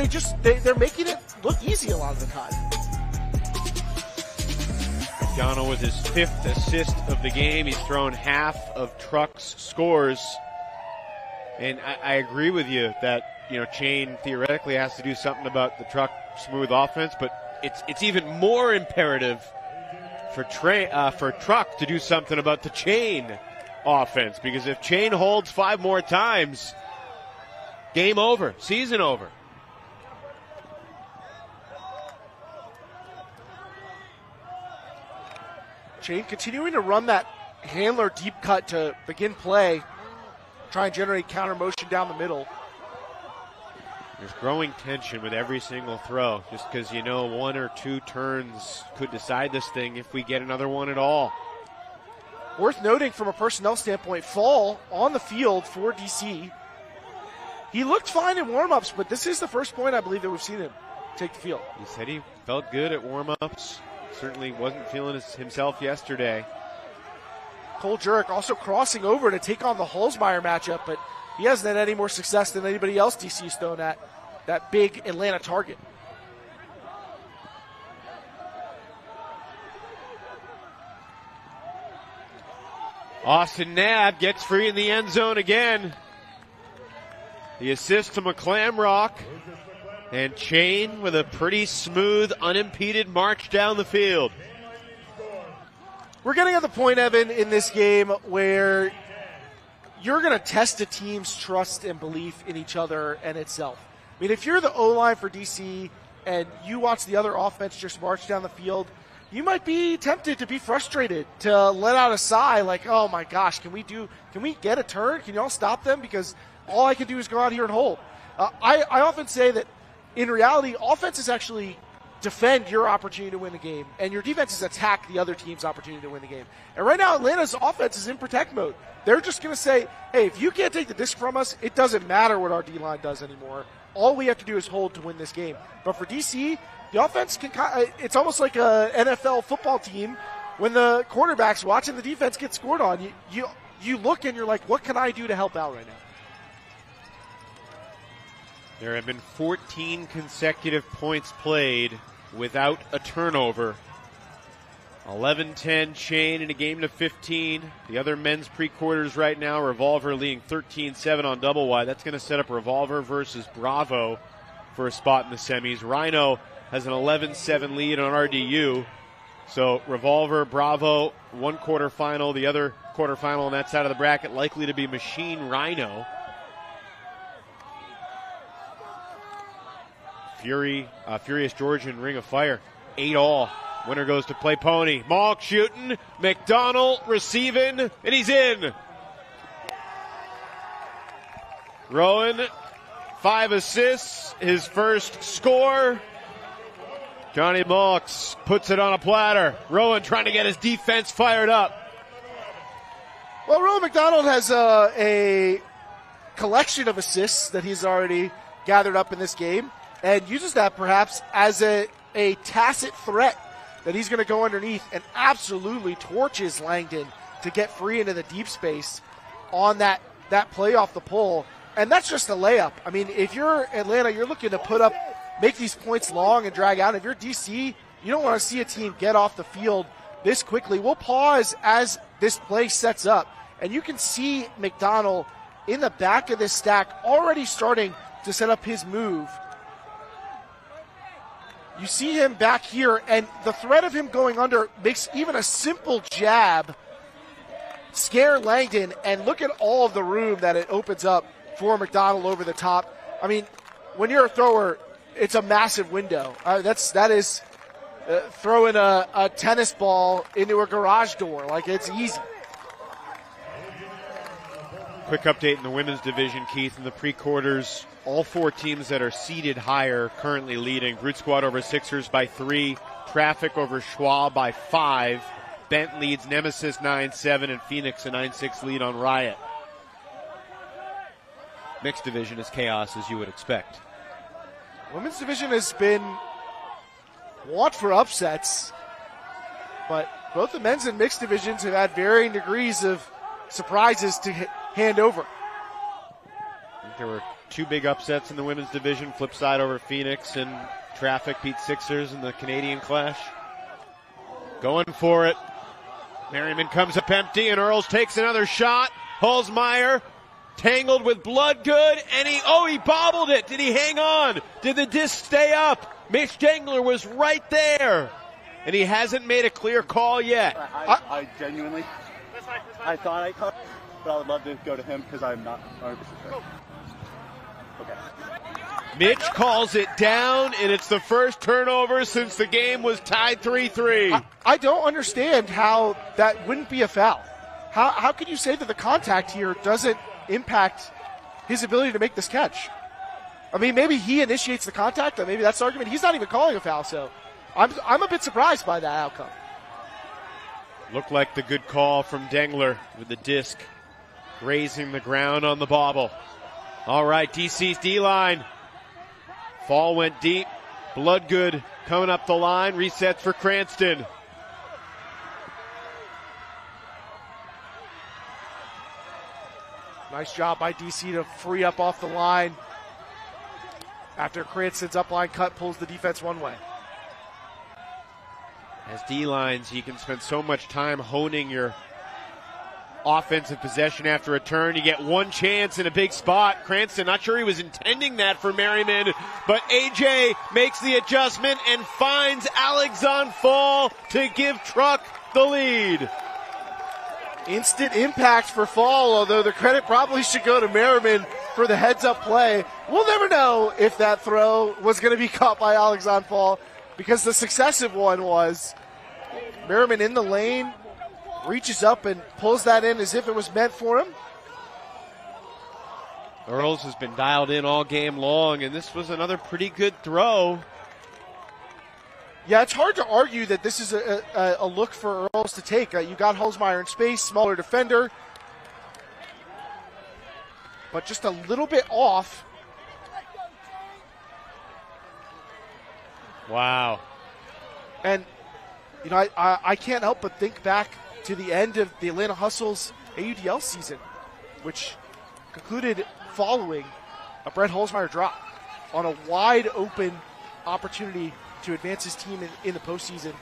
Speaker 2: they're making it look easy a lot of the time.
Speaker 1: McDonald with his 5th assist of the game. He's thrown half of Truck's scores. And I agree with you that, Chain theoretically has to do something about the Truck smooth offense, but it's even more imperative for Truck to do something about the Chain offense, because if Chain holds 5 more times, game over, season over.
Speaker 2: Chain continuing to run that handler deep cut to begin play, try and generate counter motion down the middle.
Speaker 1: There's growing tension with every single throw, just because 1 or 2 turns could decide this thing if we get another one at all.
Speaker 2: Worth noting from a personnel standpoint, Fall on the field for DC. He looked fine in warm-ups, but this is the first point I believe that we've seen him take the field.
Speaker 1: He said he felt good at warm-ups. Certainly wasn't feeling himself yesterday.
Speaker 2: Cole Jurek also crossing over to take on the Holzmeyer matchup, but he hasn't had any more success than anybody else DC's thrown at that big Atlanta target.
Speaker 1: Austin Nabb gets free in the end zone again. The assist to McClamrock. And Chain with a pretty smooth, unimpeded march down the field.
Speaker 2: We're getting at the point, Evan, in this game where you're going to test a team's trust and belief in each other and itself. I mean, if you're the O-line for DC and you watch the other offense just march down the field, you might be tempted to be frustrated, to let out a sigh like, oh my gosh, can we get a turn? Can y'all stop them? Because all I can do is go out here and hold. I often say that in reality, offense is actually defend your opportunity to win the game, and your defense is attack the other team's opportunity to win the game. And right now, Atlanta's offense is in protect mode. They're just going to say, hey, if you can't take the disc from us, it doesn't matter what our D-line does anymore. All we have to do is hold to win this game. But for DC, the offense it's almost like a NFL football team when the quarterback's watching the defense get scored on. You look and you're like, what can I do to help out right now?
Speaker 1: There have been 14 consecutive points played without a turnover 11-10 chain in a game to 15. The other men's pre-quarters right now, Revolver leading 13-7 on double wide. That's going to set up Revolver versus Bravo for a spot in the semis. Rhino has an 11-7 lead on RDU. So Revolver, Bravo, one quarterfinal. The other quarterfinal on that side of the bracket likely to be Machine Rhino. Furious Georgian Ring of Fire, 8-all. Winner goes to Play Pony. Malk shooting, McDonald receiving, and he's in. Rowan, 5 assists, his first score. Johnny Malks puts it on a platter. Rowan trying to get his defense fired up.
Speaker 2: Well, Rowan McDonald has a collection of assists that he's already gathered up in this game and uses that perhaps as a tacit threat that he's going to go underneath and absolutely torches Langdon to get free into the deep space on that play off the pole. And that's just a layup. I mean, if you're Atlanta, you're looking to make these points long and drag out. If you're DC, you don't want to see a team get off the field this quickly. We'll pause as this play sets up. And you can see McDonald in the back of this stack already starting to set up his move. You see him back here, and the threat of him going under makes even a simple jab scare Langdon, and look at all of the room that it opens up for McDonald over the top. I mean, when you're a thrower, it's a massive window. That is throwing a tennis ball into a garage door. Like, it's easy.
Speaker 1: Quick update in the women's division, Keith. In the pre-quarters, all 4 teams that are seeded higher currently leading. Brute Squad over Sixers by 3. Traffic over Schwab by 5. Bent leads Nemesis 9-7, and Phoenix a 9-6 lead on Riot. Mixed division is chaos, as you would expect.
Speaker 2: Women's division has been want for upsets, but both the men's and mixed divisions have had varying degrees of surprises to hand over.
Speaker 1: I think there were 2 big upsets in the women's division. Flip side over Phoenix, and Traffic beat Sixers in the Canadian Clash. Going for it. Merriman comes up empty, and Earls takes another shot. Holzmeyer tangled with Bloodgood, and he bobbled it. Did he hang on? Did the disc stay up? Mitch Dengler was right there, and he hasn't made a clear call yet.
Speaker 3: I genuinely, I thought I caught, but I would love to go to him because I'm not 100% sure. Okay.
Speaker 1: Mitch calls it down, and it's the first turnover since the game was tied 3-3.
Speaker 2: I don't understand how that wouldn't be a foul. How can you say that the contact here doesn't impact his ability to make this catch? I mean, maybe he initiates the contact, and maybe that's the argument. He's not even calling a foul, so I'm a bit surprised by that outcome.
Speaker 1: Looked like the good call from Dengler with the disc grazing the ground on the bobble. All right, DC's D-line. Fall went deep. Bloodgood coming up the line. Resets for Cranston.
Speaker 2: Nice job by DC to free up off the line after Cranston's upline cut pulls the defense one way.
Speaker 1: As D-lines, you can spend so much time honing your offensive possession after a turn. You get one chance in a big spot. Cranston, not sure he was intending that for Merriman, but AJ makes the adjustment and finds Alex on Fall to give Truck the lead.
Speaker 2: Instant impact for Fall, although the credit probably should go to Merriman for the heads-up play. We'll never know if that throw was going to be caught by Alex on Fall, because the successive one was Merriman in the lane, reaches up and pulls that in as if it was meant for him.
Speaker 1: Earls has been dialed in all game long, and this was another pretty good throw.
Speaker 2: Yeah, it's hard to argue that this is a look for Earls to take. You got Holzmeyer in space, smaller defender, but just a little bit off.
Speaker 1: Wow.
Speaker 2: And, you know, I can't help but think back to the end of the Atlanta Hustle's AUDL season, which concluded following a Brett Holzmeyer drop on a wide open opportunity to advance his team in the postseason.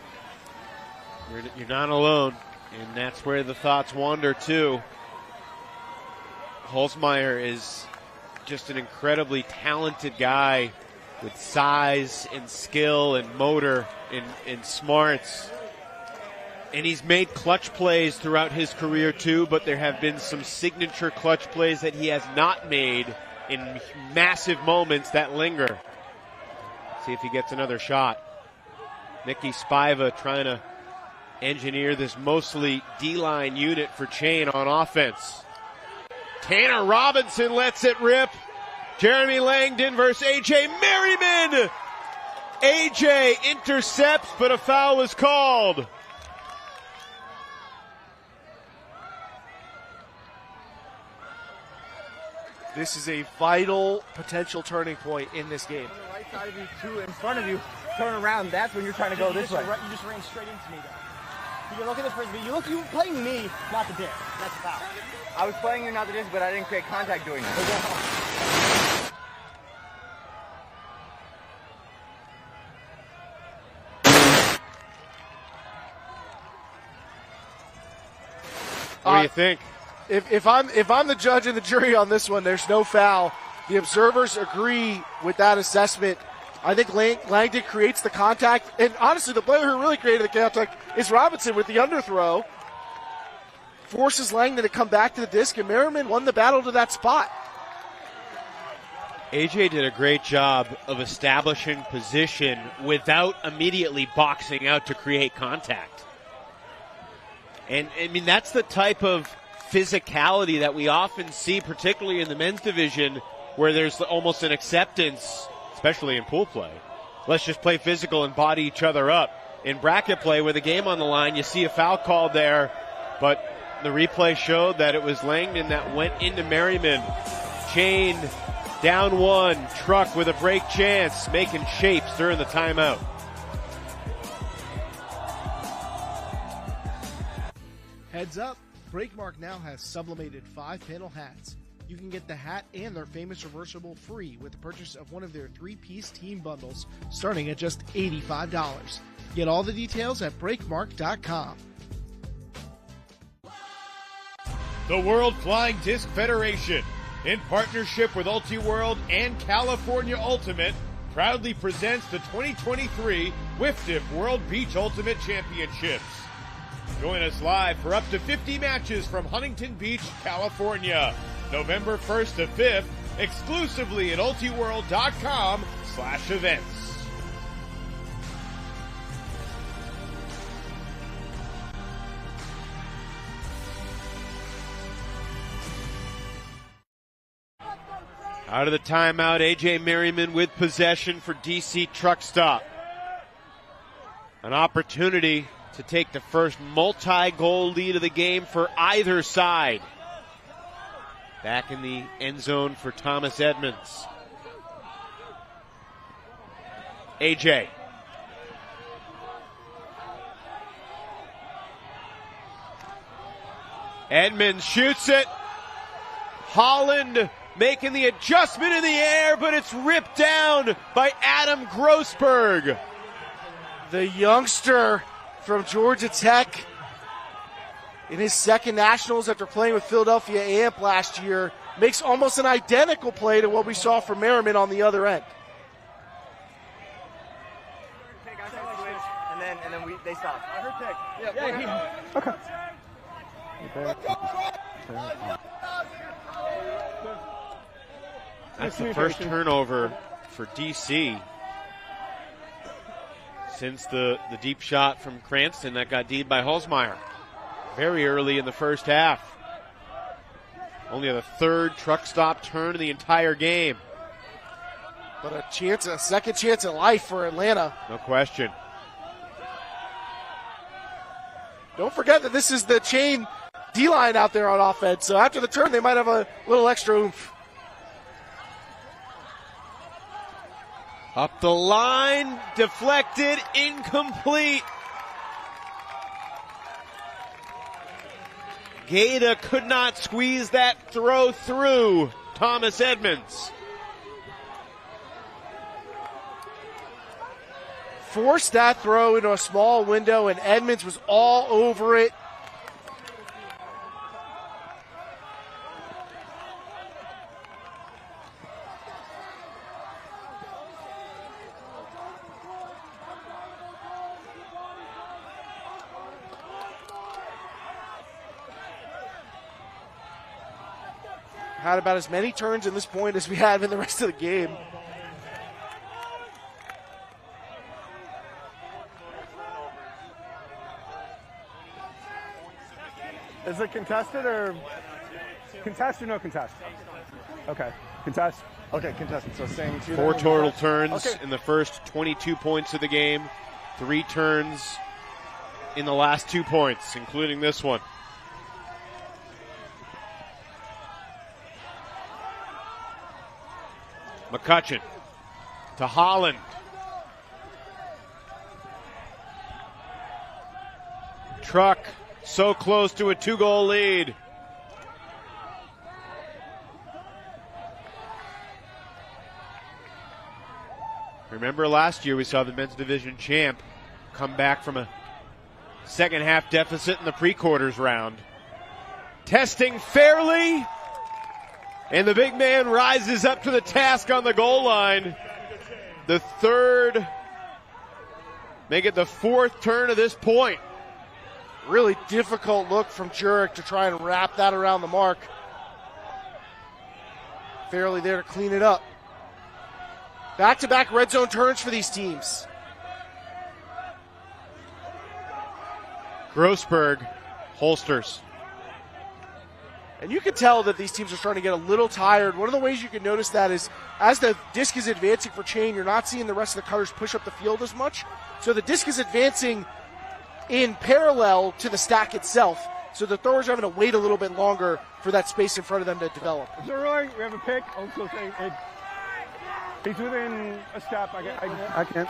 Speaker 1: You're not alone, and that's where the thoughts wander too. Holzmeier is just an incredibly talented guy with size and skill and motor and smarts. And he's made clutch plays throughout his career too, but there have been some signature clutch plays that he has not made in massive moments that linger. See if he gets another shot. Nicky Spiva trying to engineer this mostly D-line unit for Chain on offense. Tanner Robinson lets it rip. Jeremy Langdon versus A.J. Merriman. A.J. intercepts, but a foul was called.
Speaker 2: This is a vital potential turning point in this game.
Speaker 5: On the right side of you, two in front of you, turn around. That's when you're trying to go this way.
Speaker 3: You just ran straight into me, though. You can look at the frisbee. You were playing me, not the disc. That's a foul.
Speaker 5: I was playing you, not the disc, but I didn't create contact doing that.
Speaker 1: What do you think?
Speaker 2: If I'm the judge and the jury on this one, there's no foul. The observers agree with that assessment. I think Langdon creates the contact, and honestly, the player who really created the contact is Robinson with the underthrow. Forces Langdon to come back to the disc, and Merriman won the battle to that spot.
Speaker 1: AJ did a great job of establishing position without immediately boxing out to create contact. And I mean, that's the type of physicality that we often see, particularly in the men's division, where there's almost an acceptance, especially in pool play. Let's just play physical and body each other up. In bracket play, with a game on the line, you see a foul called there, but the replay showed that it was Langdon that went into Merriman. Chain down one, Truck with a break chance, making shapes during the timeout.
Speaker 2: Heads up, Breakmark now has sublimated 5-panel hats. You can get the hat and their famous reversible free with the purchase of one of their 3-piece team bundles, starting at just $85. Get all the details at breakmark.com.
Speaker 1: The World Flying Disc Federation, in partnership with UltiWorld and California Ultimate, proudly presents the 2023 WIFDF World Beach Ultimate Championships. Join us live for up to 50 matches from Huntington Beach, California, November 1st to 5th, exclusively at ultiworld.com/events. Out of the timeout, A.J. Merriman with possession for DC Truck Stop. An opportunity to take the first multi-goal lead of the game for either side. Back in the end zone for Thomas Edmonds. A.J. Edmonds shoots it. Holland making the adjustment in the air, but it's ripped down by Adam Grossberg.
Speaker 2: The youngster from Georgia Tech in his second Nationals after playing with Philadelphia Amp last year makes almost an identical play to what we saw from Merriman on the other end.
Speaker 5: And then they stop.
Speaker 3: I heard pick.
Speaker 4: Okay.
Speaker 1: That's the first turnover for DC since the deep shot from Cranston that got D'd by Holzmeier very early in the first half. Only the third truck stop turn in the entire game.
Speaker 2: But a second chance at life for Atlanta.
Speaker 1: No question.
Speaker 2: Don't forget that this is the Chain D-line out there on offense, so after the turn they might have a little extra oomph.
Speaker 1: Up the line, deflected, incomplete. Gaeta could not squeeze that throw through Thomas Edmonds.
Speaker 2: forced that throw into a small window, and Edmonds was all over it. Had about as many turns in this point as we had in the rest of the game.
Speaker 4: Is it contested or no contest? Okay, contest. Okay, contested. So same two.
Speaker 1: 4 total turns in the first 22 points of the game. 3 turns in the last 2 points, including this one. McCutcheon to Holland. Truck so close to a 2-goal lead. Remember last year we saw the men's division champ come back from a second half deficit in the pre-quarters round. Testing fairly. And the big man rises up to the task on the goal line. The third, make it the 4th turn of this point.
Speaker 2: Really difficult look from Jurek to try and wrap that around the mark. Fairly there to clean it up. Back-to-back red zone turns for these teams.
Speaker 1: Grossberg holsters.
Speaker 2: And you can tell that these teams are starting to get a little tired. One of the ways you can notice that is as the disc is advancing for Chain, you're not seeing the rest of the cutters push up the field as much. So the disc is advancing in parallel to the stack itself. So the throwers are having to wait a little bit longer for that space in front of them to develop.
Speaker 4: Is it really? We have a pick. Also saying he's within a step. I can't.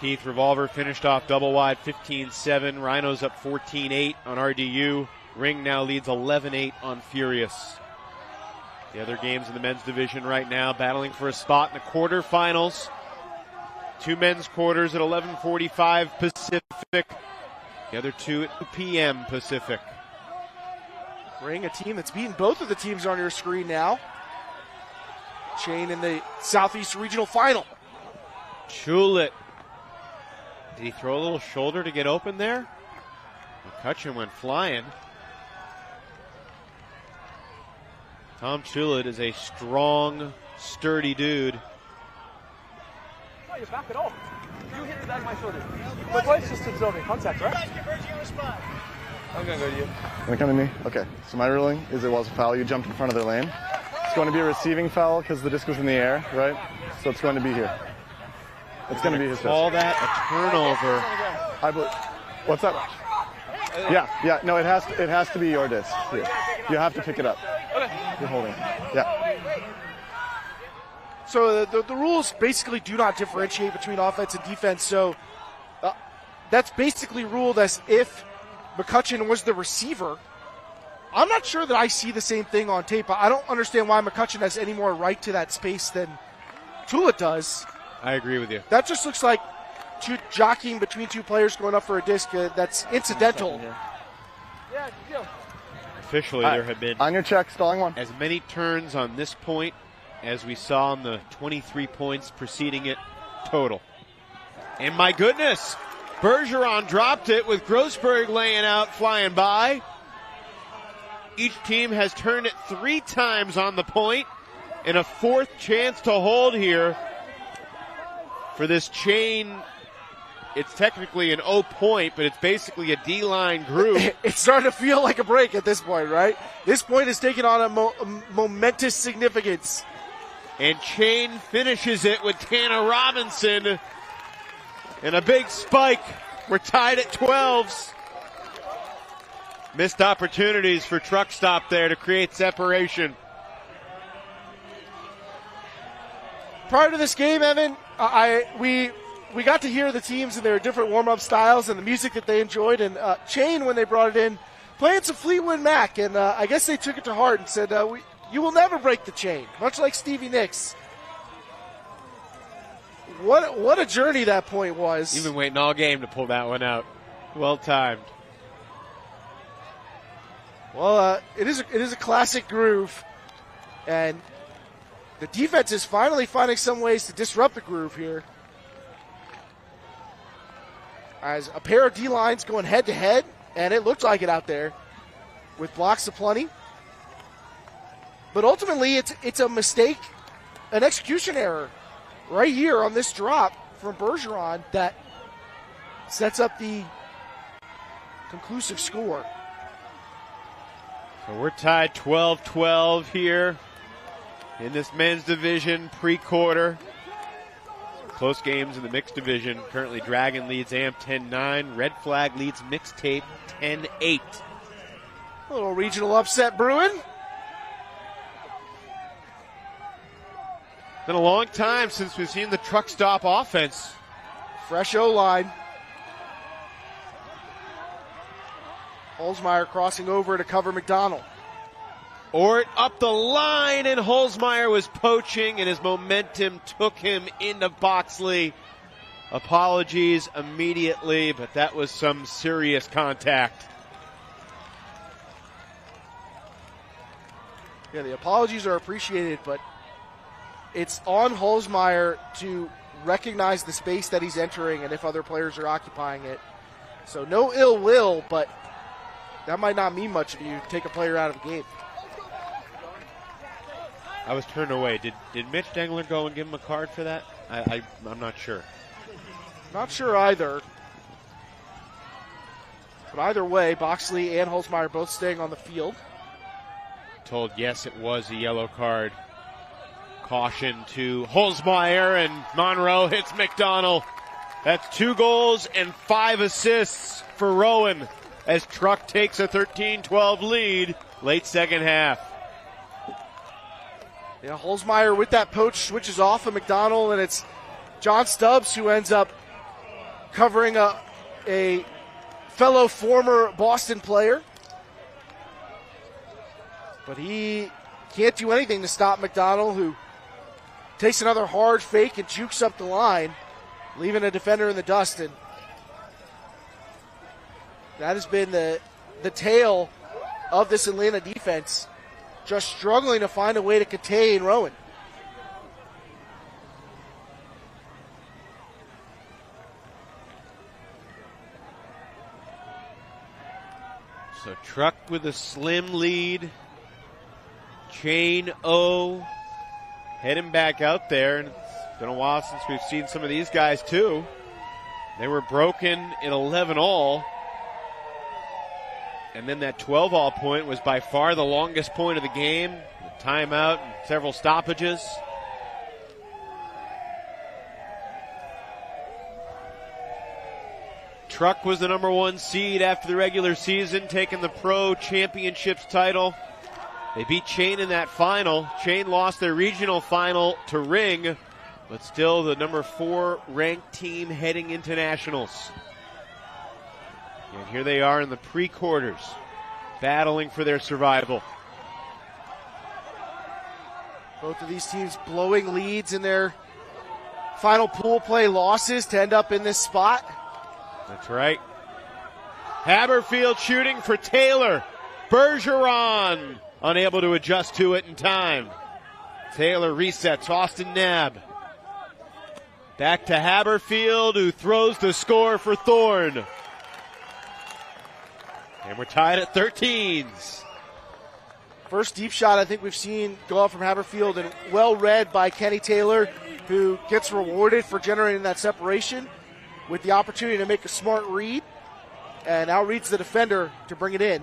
Speaker 1: Keith Revolver finished off double wide 15-7. Rhinos up 14-8 on RDU. Ring now leads 11-8 on Furious. The other games in the men's division right now battling for a spot in the quarterfinals. 2 men's quarters at 11:45 Pacific. The other 2 at 2 p.m. Pacific.
Speaker 2: Ring, a team that's beaten both of the teams on your screen now. Chain in the Southeast Regional Final.
Speaker 1: Chulit. Did he throw a little shoulder to get open there? McCutcheon went flying. Tom Chulit is a strong, sturdy dude.
Speaker 3: No, you're back at all. You hit the back of my shoulder. My boy's just observing contact, right? I'm going to go to you.
Speaker 12: Gonna come to me? Okay. So my ruling is it was a foul. You jumped in front of their lane. It's going to be a receiving foul because the disc was in the air, right? So it's going to be here. It's going to be his disc.
Speaker 1: Call that a turnover.
Speaker 12: What's that? Yeah. No, it has to be your disc. Here. You have to pick it up.
Speaker 3: Okay.
Speaker 12: You're holding. Yeah.
Speaker 2: So the rules basically do not differentiate between offense and defense. So that's basically ruled as if McCutcheon was the receiver. I'm not sure that I see the same thing on tape. I don't understand why McCutcheon has any more right to that space than Tulit does.
Speaker 1: I agree with you.
Speaker 2: That just looks like jockeying between 2 players going up for a disc. That's incidental.
Speaker 3: Yeah, deal.
Speaker 1: Officially, there have been
Speaker 12: on your check, stalling 1.
Speaker 1: As many turns on this point as we saw on the 23 points preceding it total. And my goodness, Bergeron dropped it with Grossberg laying out, flying by. Each team has turned it 3 times on the point, and a 4th chance to hold here for this Chain. It's technically an O point, but it's basically a D-line group.
Speaker 2: It's starting to feel like a break at this point, right? This point is taking on a momentous significance.
Speaker 1: And Chain finishes it with Tanner Robinson. And a big spike. We're tied at 12s. Missed opportunities for Truck Stop there to create separation.
Speaker 2: Prior to this game, Evan, we got to hear the teams and their different warm-up styles and the music that they enjoyed. And Chain, when they brought it in, playing some Fleetwood Mac. And I guess they took it to heart and said, You will never break the chain, much like Stevie Nicks. What a journey that point was.
Speaker 1: You've been waiting all game to pull that one out. Well timed.
Speaker 2: Well, it is a classic groove, and the defense is finally finding some ways to disrupt the groove here. As a pair of D-lines going head-to-head, and it looked like it out there with blocks aplenty. But ultimately, it's a mistake, an execution error right here on this drop from Bergeron that sets up the conclusive score.
Speaker 1: So we're tied 12-12 here in this men's division pre-quarter. Close games in the mixed division. Currently Dragon leads AMP 10-9. Red Flag leads Mixtape 10-8.
Speaker 2: A little regional upset brewing.
Speaker 1: Been a long time since we've seen the truck stop offense.
Speaker 2: Fresh O-line. Holzmeyer crossing over to cover McDonald.
Speaker 1: Ort up the line, and Holzmeyer was poaching, and his momentum took him into Boxley. Apologies immediately, but that was some serious contact.
Speaker 2: Yeah, the apologies are appreciated, but it's on Holzmeyer to recognize the space that he's entering and if other players are occupying it. So no ill will, but that might not mean much if you take a player out of the game.
Speaker 1: I was turned away. Did Mitch Dengler go and give him a card for that? I'm not sure.
Speaker 2: Not sure either. But either way, Boxley and Holzmeyer both staying on the field.
Speaker 1: Told yes, it was a yellow card. Caution to Holzmeyer, and Monroe hits McDonald. That's 2 goals and 5 assists for Rowan as Truck takes a 13-12 lead late second half.
Speaker 2: Yeah, Holzmeyer with that poach switches off of McDonald, and it's John Stubbs who ends up covering a fellow former Boston player. But he can't do anything to stop McDonald, who takes another hard fake and jukes up the line, leaving a defender in the dust. And that has been the tale of this Atlanta defense, just struggling to find a way to contain Rowan.
Speaker 1: So Truck with a slim lead. Chain O heading back out there. And it's been a while since we've seen some of these guys too. They were broken in 11-all. And then that 12-all point was by far the longest point of the game. A timeout and several stoppages. Truck was the number 1 seed after the regular season, taking the Pro Championships title. They beat Chain in that final. Chain lost their regional final to Ring, but still the number 4 ranked team heading into nationals. And here they are in the pre-quarters, battling for their survival.
Speaker 2: Both of these teams blowing leads in their final pool play losses to end up in this spot.
Speaker 1: That's right. Haberfield shooting for Taylor. Bergeron unable to adjust to it in time. Taylor resets. Austin Nab. Back to Haberfield, who throws the score for Thorne. And we're tied at 13s.
Speaker 2: First deep shot I think we've seen go out from Haberfield, and well read by Kenny Taylor, who gets rewarded for generating that separation with the opportunity to make a smart read and outreads the defender to bring it in.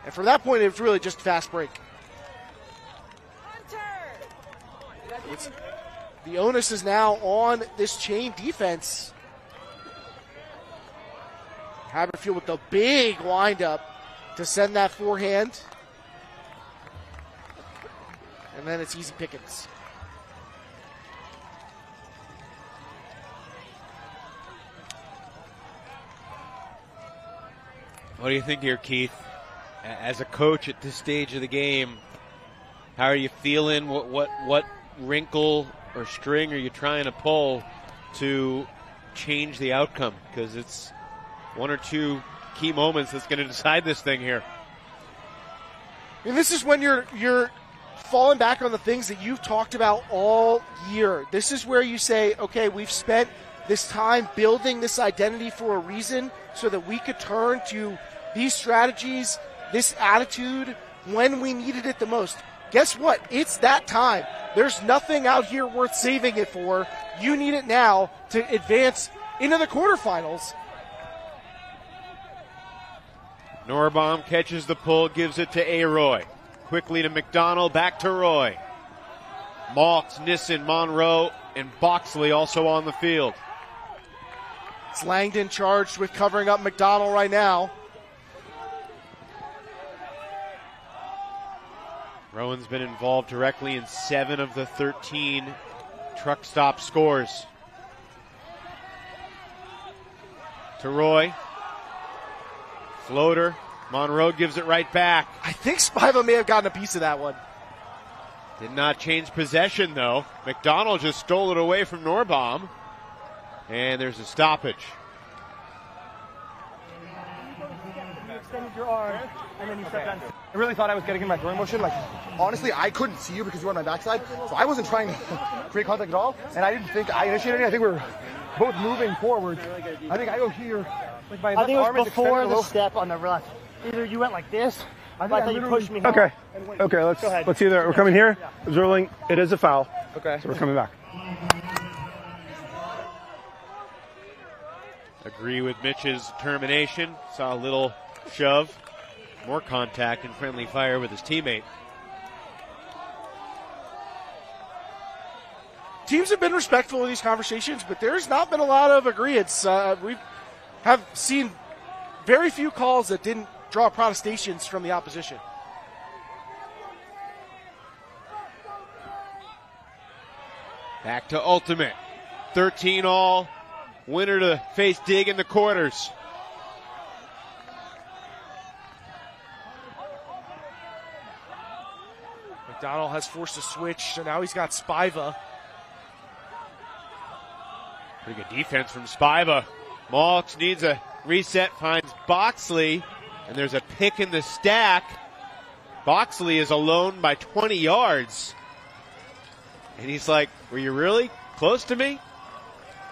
Speaker 2: And from that point, it was really just a fast break. The onus is now on this Chain defense. Haberfield with the big windup to send that forehand. And then it's easy pickings.
Speaker 1: What do you think here, Keith? As a coach at this stage of the game, how are you feeling? What wrinkle or string are you trying to pull to change the outcome? Because it's one or two key moments that's going to decide this thing here.
Speaker 2: And this is when you're falling back on the things that you've talked about all year. This is where you say, okay, we've spent this time building this identity for a reason so that we could turn to these strategies, this attitude when we needed it the most. Guess what? It's that time. There's nothing out here worth saving it for. You need it now to advance into the quarterfinals.
Speaker 1: Norbaum catches the pull, gives it to Aroy. Quickly to McDonald, back to Roy. Maltz, Nissen, Monroe, and Boxley also on the field.
Speaker 2: It's Langdon charged with covering up McDonald right now.
Speaker 1: Rowan's been involved directly in 7 of the 13 truck stop scores. To Roy. Floater. Monroe gives it right back.
Speaker 2: I think Spiva may have gotten a piece of that one.
Speaker 1: Did not change possession, though. McDonald just stole it away from Norbaum. And there's a stoppage.
Speaker 3: You extended your arm, and then you stepped on.
Speaker 5: I really thought I was getting in my throwing motion. Like, honestly, I couldn't see you because you were on my backside, so I wasn't trying to create contact at all, and I didn't think I initiated it. I think we were both moving forward. I think I go here. Like my
Speaker 3: I think it
Speaker 5: arm
Speaker 3: was
Speaker 5: is
Speaker 3: before
Speaker 5: extended a
Speaker 3: the
Speaker 5: little.
Speaker 3: step on the left. Either you went like this, I thought you pushed me.
Speaker 4: Okay.
Speaker 3: Hard.
Speaker 4: Okay, let's either we're coming here. It's rolling. It is a foul.
Speaker 5: Okay.
Speaker 4: So we're coming back.
Speaker 1: Agree with Mitch's termination. Saw a little shove. More contact and friendly fire with his teammate.
Speaker 2: Teams have been respectful of these conversations, but there's not been a lot of agreements. We have seen very few calls that didn't draw protestations from the opposition.
Speaker 1: Back to Ultimate. 13 all. Winner to face Dig in the quarters.
Speaker 2: McDonald has forced a switch, so now he's got Spiva.
Speaker 1: Pretty good defense from Spiva. Maltz needs a reset, finds Boxley, and there's a pick in the stack. Boxley is alone by 20 yards. And he's like, were you really close to me?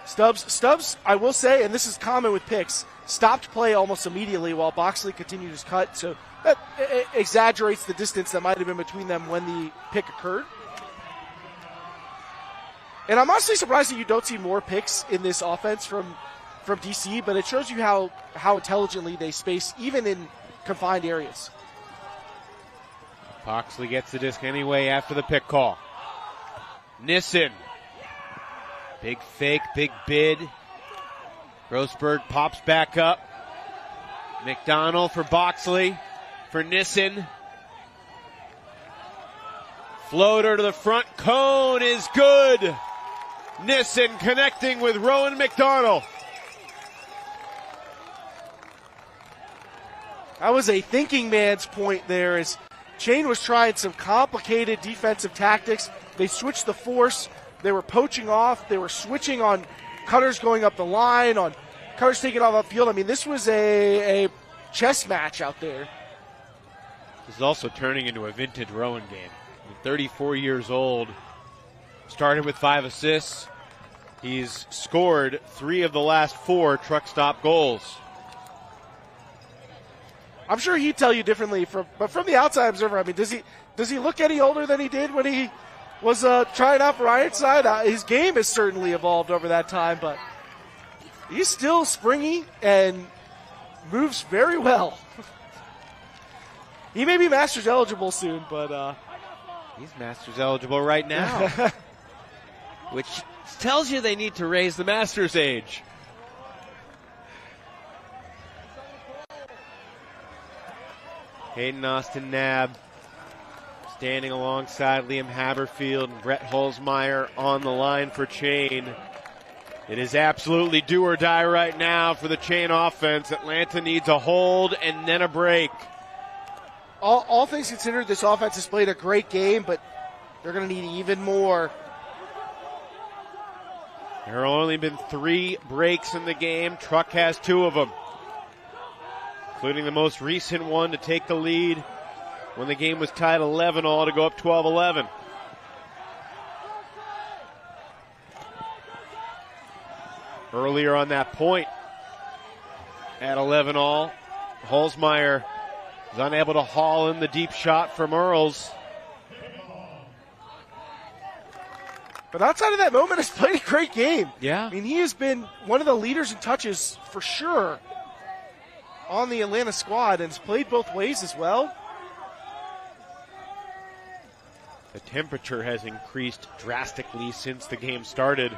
Speaker 2: Stubbs, I will say, and this is common with picks, stopped play almost immediately while Boxley continued his cut, so that exaggerates the distance that might have been between them when the pick occurred. And I'm honestly surprised that you don't see more picks in this offense from DC, but it shows you how intelligently they space, even in confined areas.
Speaker 1: Boxley gets the disc anyway after the pick call. Nissen. Big fake, big bid. Grossberg pops back up. McDonald for Boxley. For Nissen. Floater to the front. Cone is good. Nissen connecting with Rowan McDonald.
Speaker 2: That was a thinking man's point there as Chain was trying some complicated defensive tactics. They switched the force. They were poaching off. They were switching on cutters going up the line, on cutters taking off the field. I mean, this was a chess match out there.
Speaker 1: This is also turning into a vintage Rowan game. 34 years old. Started with 5 assists. He's scored 3 of the last 4 truck stop goals.
Speaker 2: I'm sure he'd tell you differently, but from the outside observer, I mean, does he look any older than he did when he was trying out for Ironside? His game has certainly evolved over that time, but he's still springy and moves very well. He may be Masters eligible soon, but
Speaker 1: he's Masters eligible right now, which tells you they need to raise the Masters age. Hayden Austin Nab standing alongside Liam Haberfield and Brett Holzmeyer on the line for Chain. It is absolutely do or die right now for the Chain offense. Atlanta needs a hold and then a break.
Speaker 2: all things considered, this offense has played a great game, but they're going to need even more.
Speaker 1: There have only been 3 breaks in the game. Truck has 2 of them, including the most recent one to take the lead when the game was tied 11-all to go up 12-11. Earlier on that point, at 11-all, Holzmeyer was unable to haul in the deep shot from Earls.
Speaker 2: But outside of that moment, has played a great game.
Speaker 1: Yeah.
Speaker 2: I mean, he has been one of the leaders in touches for sure on the Atlanta squad and has played both ways as well.
Speaker 1: The temperature has increased drastically since the game started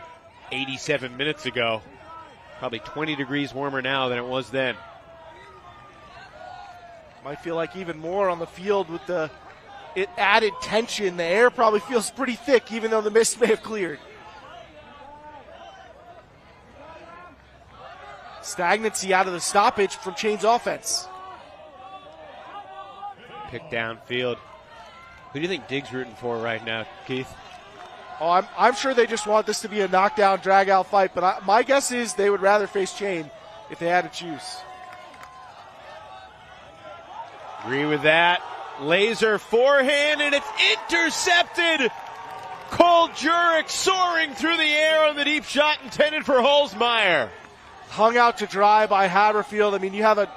Speaker 1: 87 minutes ago. Probably 20 degrees warmer now than it was then.
Speaker 2: Might feel like even more on the field with the added tension. The air probably feels pretty thick, even though the mist may have cleared. Stagnancy out of the stoppage from Chain's offense.
Speaker 1: Pick downfield. Who do you think Diggs rooting for right now, Keith?
Speaker 2: Oh, I'm sure they just want this to be a knockdown, drag-out fight, but my guess is they would rather face Chain if they had to choose.
Speaker 1: Agree with that. Laser forehand, and it's intercepted. Cole Jurek soaring through the air on the deep shot intended for Holzmeyer.
Speaker 2: Hung out to dry by Haberfield. I mean, you have a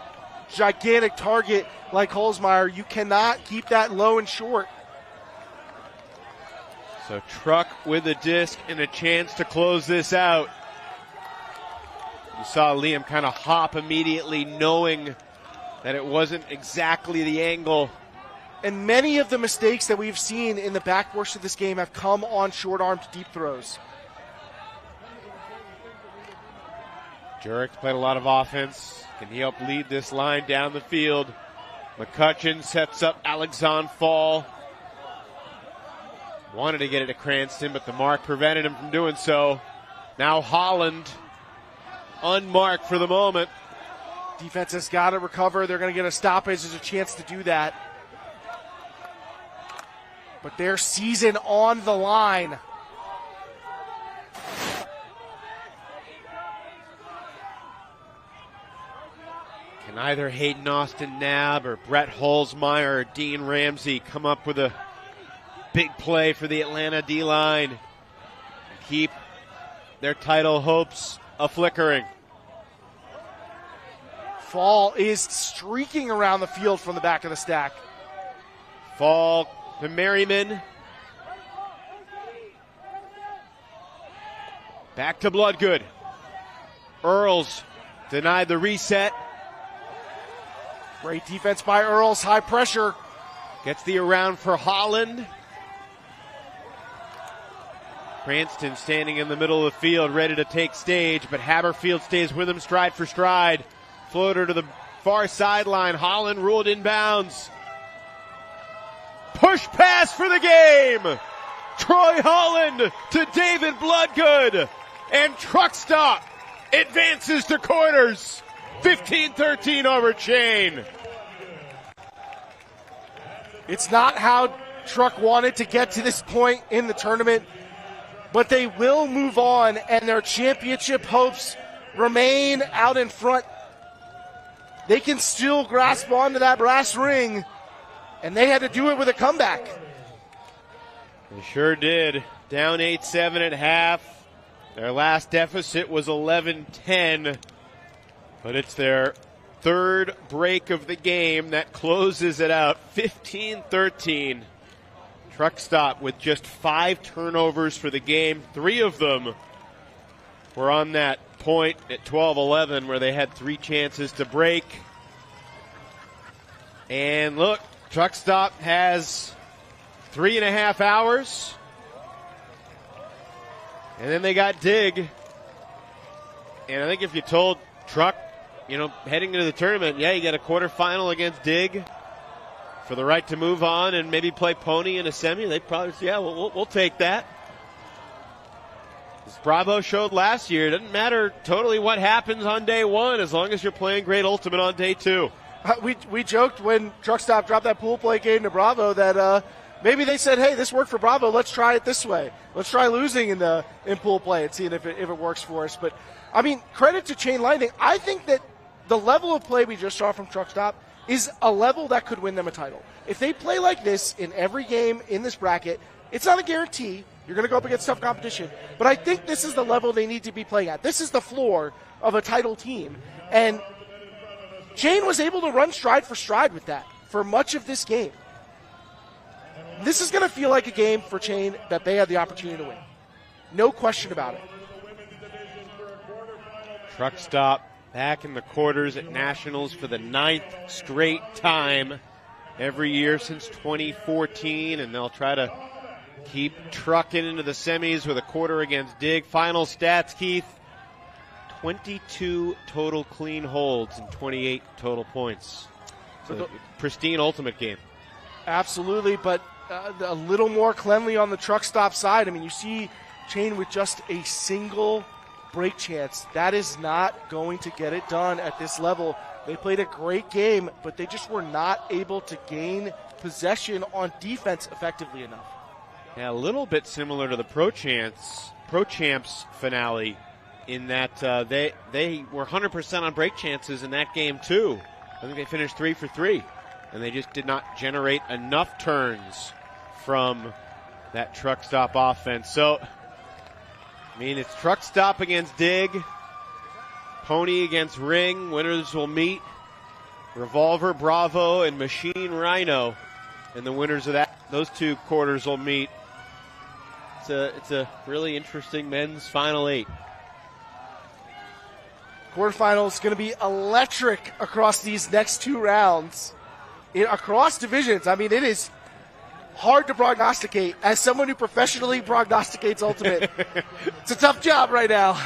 Speaker 2: gigantic target like Holzmeyer. You cannot keep that low and short.
Speaker 1: So Truck with a disc and a chance to close this out. You saw Liam kind of hop immediately, knowing that it wasn't exactly the angle.
Speaker 2: And many of the mistakes that we've seen in the back portion of this game have come on short-armed deep throws.
Speaker 1: Jurek played a lot of offense. Can he help lead this line down the field? McCutcheon sets up Alexander Fall. Wanted to get it to Cranston, but the mark prevented him from doing so. Now Holland, unmarked for the moment.
Speaker 2: Defense has got to recover. They're going to get a stoppage. There's a chance to do that. But their season on the line.
Speaker 1: Can either Hayden Austin Nab or Brett Holzmeyer or Dean Ramsey come up with a big play for the Atlanta D-line? Keep their title hopes a-flickering.
Speaker 2: Fall is streaking around the field from the back of the stack.
Speaker 1: Fall to Merriman. Back to Bloodgood. Earls denied the reset.
Speaker 2: Great defense by Earls, high pressure.
Speaker 1: Gets the around for Holland. Cranston standing in the middle of the field, ready to take stage, but Haberfield stays with him stride for stride. Floater to the far sideline. Holland ruled inbounds. Push pass for the game. Troy Holland to David Bloodgood. And Truck Stop advances to quarters. 15-13 over Chain.
Speaker 2: It's not how Truck wanted to get to this point in the tournament, but they will move on, and their championship hopes remain out in front. They can still grasp onto that brass ring, and they had to do it with a comeback.
Speaker 1: They sure did. Down 8-7 at half. Their last deficit was 11-10, but it's their third break of the game that closes it out 15-13. Truck Stop with just 5 turnovers for the game. 3 of them were on that point at 12-11 where they had 3 chances to break. And look, Truck Stop has 3.5 hours. And then they got Dig. And I think if you told Truck, heading into the tournament, you got a quarterfinal against Dig for the right to move on and maybe play Pony in a semi, they'd probably say, we'll take that. As Bravo showed last year, it doesn't matter totally what happens on day 1 as long as you're playing great Ultimate on day 2.
Speaker 2: We joked when Truck Stop dropped that pool play game to Bravo that maybe they said, hey, this worked for Bravo. Let's try it this way. Let's try losing in pool play and seeing if it works for us. But, I mean, credit to Chain Lightning. I think that the level of play we just saw from Truck Stop is a level that could win them a title. If they play like this in every game in this bracket, it's not a guarantee. You're going to go up against tough competition. But I think this is the level they need to be playing at. This is the floor of a title team. And Chain was able to run stride for stride with that for much of this game. This is going to feel like a game for Chain that they had the opportunity to win. No question about it.
Speaker 1: Truck Stop back in the quarters at Nationals for the 9th straight time every year since 2014, and they'll try to keep trucking into the semis with a quarter against Dig. Final stats, Keith, 22 total clean holds and 28 total points. So pristine ultimate game.
Speaker 2: Absolutely, but a little more cleanly on the Truck Stop side. I mean, you see Chain with just a single break chance. That is not going to get it done at this level. They played a great game, but they just were not able to gain possession on defense effectively enough.
Speaker 1: Yeah, a little bit similar to the Pro Champs finale in that they were 100% on break chances in that game too. I think they finished 3 for 3, and they just did not generate enough turns from that Truck Stop offense. So, I mean, it's Truck Stop against Dig, Pony against Ring. Winners will meet. Revolver, Bravo, and Machine Rhino. And the winners of those two quarters will meet. It's a really interesting men's Final 8.
Speaker 2: Quarterfinals going to be electric across these next 2 rounds. Across divisions. I mean, it is hard to prognosticate. As someone who professionally prognosticates Ultimate, it's a tough job right now.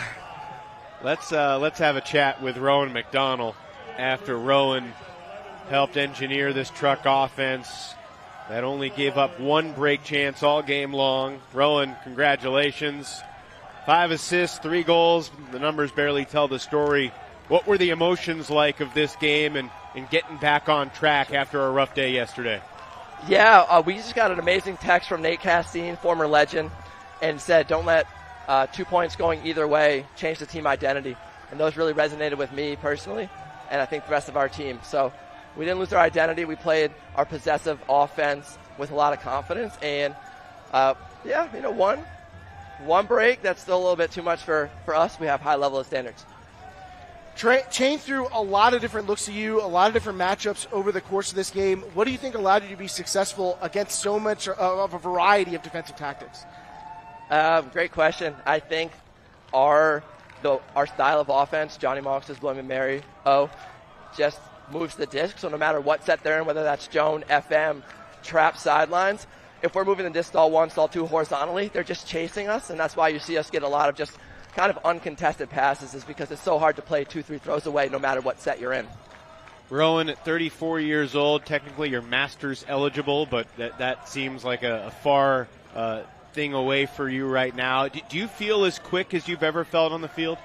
Speaker 1: Let's have a chat with Rowan McDonald after Rowan helped engineer this truck offense that only gave up 1 break chance all game long. Rowan, congratulations. 5 assists, 3 goals. The numbers barely tell the story. What were the emotions like of this game and getting back on track after a rough day yesterday?
Speaker 13: Yeah, we just got an amazing text from Nate Castine, former legend, and said, don't let 2 points going either way change the team identity. And those really resonated with me personally, and I think the rest of our team. So we didn't lose our identity. We played our possessive offense with a lot of confidence. And, one break, that's still a little bit too much for us. We have high level of standards.
Speaker 2: Chain through a lot of different looks at you, a lot of different matchups over the course of this game. What do you think allowed you to be successful against so much of a variety of defensive tactics?
Speaker 13: Great question. I think our style of offense, Johnny Monks' Bloody Mary, just moves the disc. So no matter what set they're in, whether that's Joan, FM, trap sidelines, if we're moving the disc stall 1, stall 2 horizontally, they're just chasing us, and that's why you see us get a lot of just kind of uncontested passes, is because it's so hard to play 2-3 throws away no matter what set you're in.
Speaker 1: Rowan, at 34 years old, technically you're Masters eligible, but that seems like a far thing away for you right now. Do you feel as quick as you've ever felt on the field?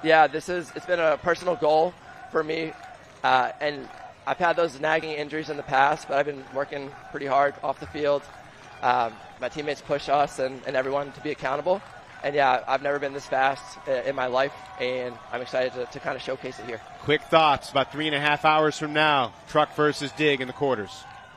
Speaker 13: Yeah, it's been a personal goal for me, and I've had those nagging injuries in the past, but I've been working pretty hard off the field. My teammates push us and everyone to be accountable. And yeah, I've never been this fast in my life, and I'm excited to kind of showcase it here.
Speaker 1: Quick thoughts, about 3.5 hours from now, Truck versus Dig in the quarters.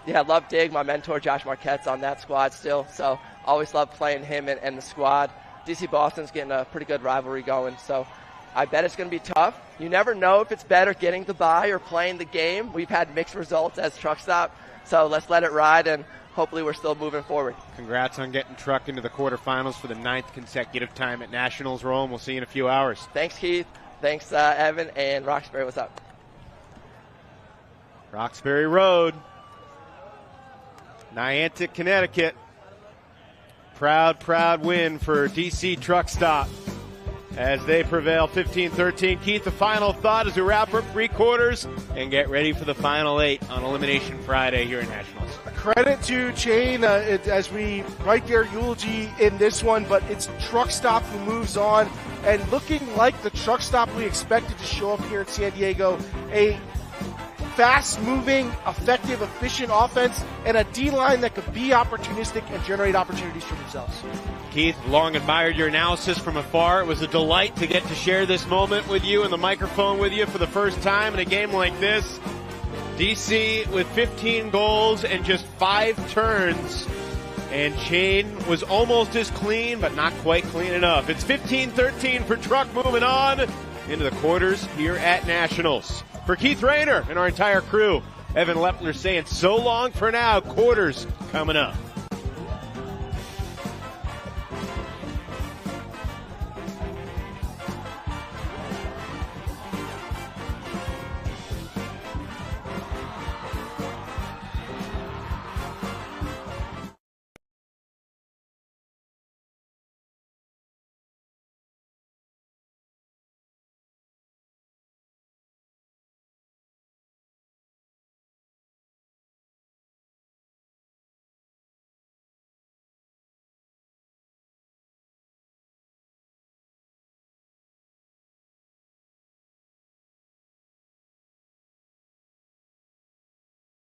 Speaker 13: Yeah, I love Dig. My mentor, Josh Marquette's on that squad still, so always love playing him and the squad. DC Boston's getting a pretty good rivalry going, so I bet it's going to be tough. You never know if it's better getting the bye or playing the game. We've had mixed results as Truck Stop, so let's let it ride, and hopefully we're still moving forward.
Speaker 1: Congrats on getting Truck into the quarterfinals for the 9th consecutive time at Nationals, Rome. We'll see you in a few hours.
Speaker 13: Thanks, Keith. Thanks, Evan. And Roxbury, what's up?
Speaker 1: Roxbury Road, Niantic, Connecticut. Proud win for DC Truck Stop as they prevail 15-13. Keith, the final thought as we wrap up 3 quarters and get ready for the Final 8 on Elimination Friday here at Nationals.
Speaker 2: Credit to Chain as we write their eulogy in this one, but it's Truck Stop who moves on and looking like the Truck Stop we expected to show up here in San Diego. A fast-moving, effective, efficient offense, and a D-line that could be opportunistic and generate opportunities for themselves.
Speaker 1: Keith, long admired your analysis from afar. It was a delight to get to share this moment with you and the microphone with you for the first time in a game like this. DC with 15 goals and just 5 turns. And Chain was almost as clean, but not quite clean enough. It's 15-13 for Truck, moving on into the quarters here at Nationals. For Keith Rayner and our entire crew, Evan Lepler saying so long for now. Quarters coming up.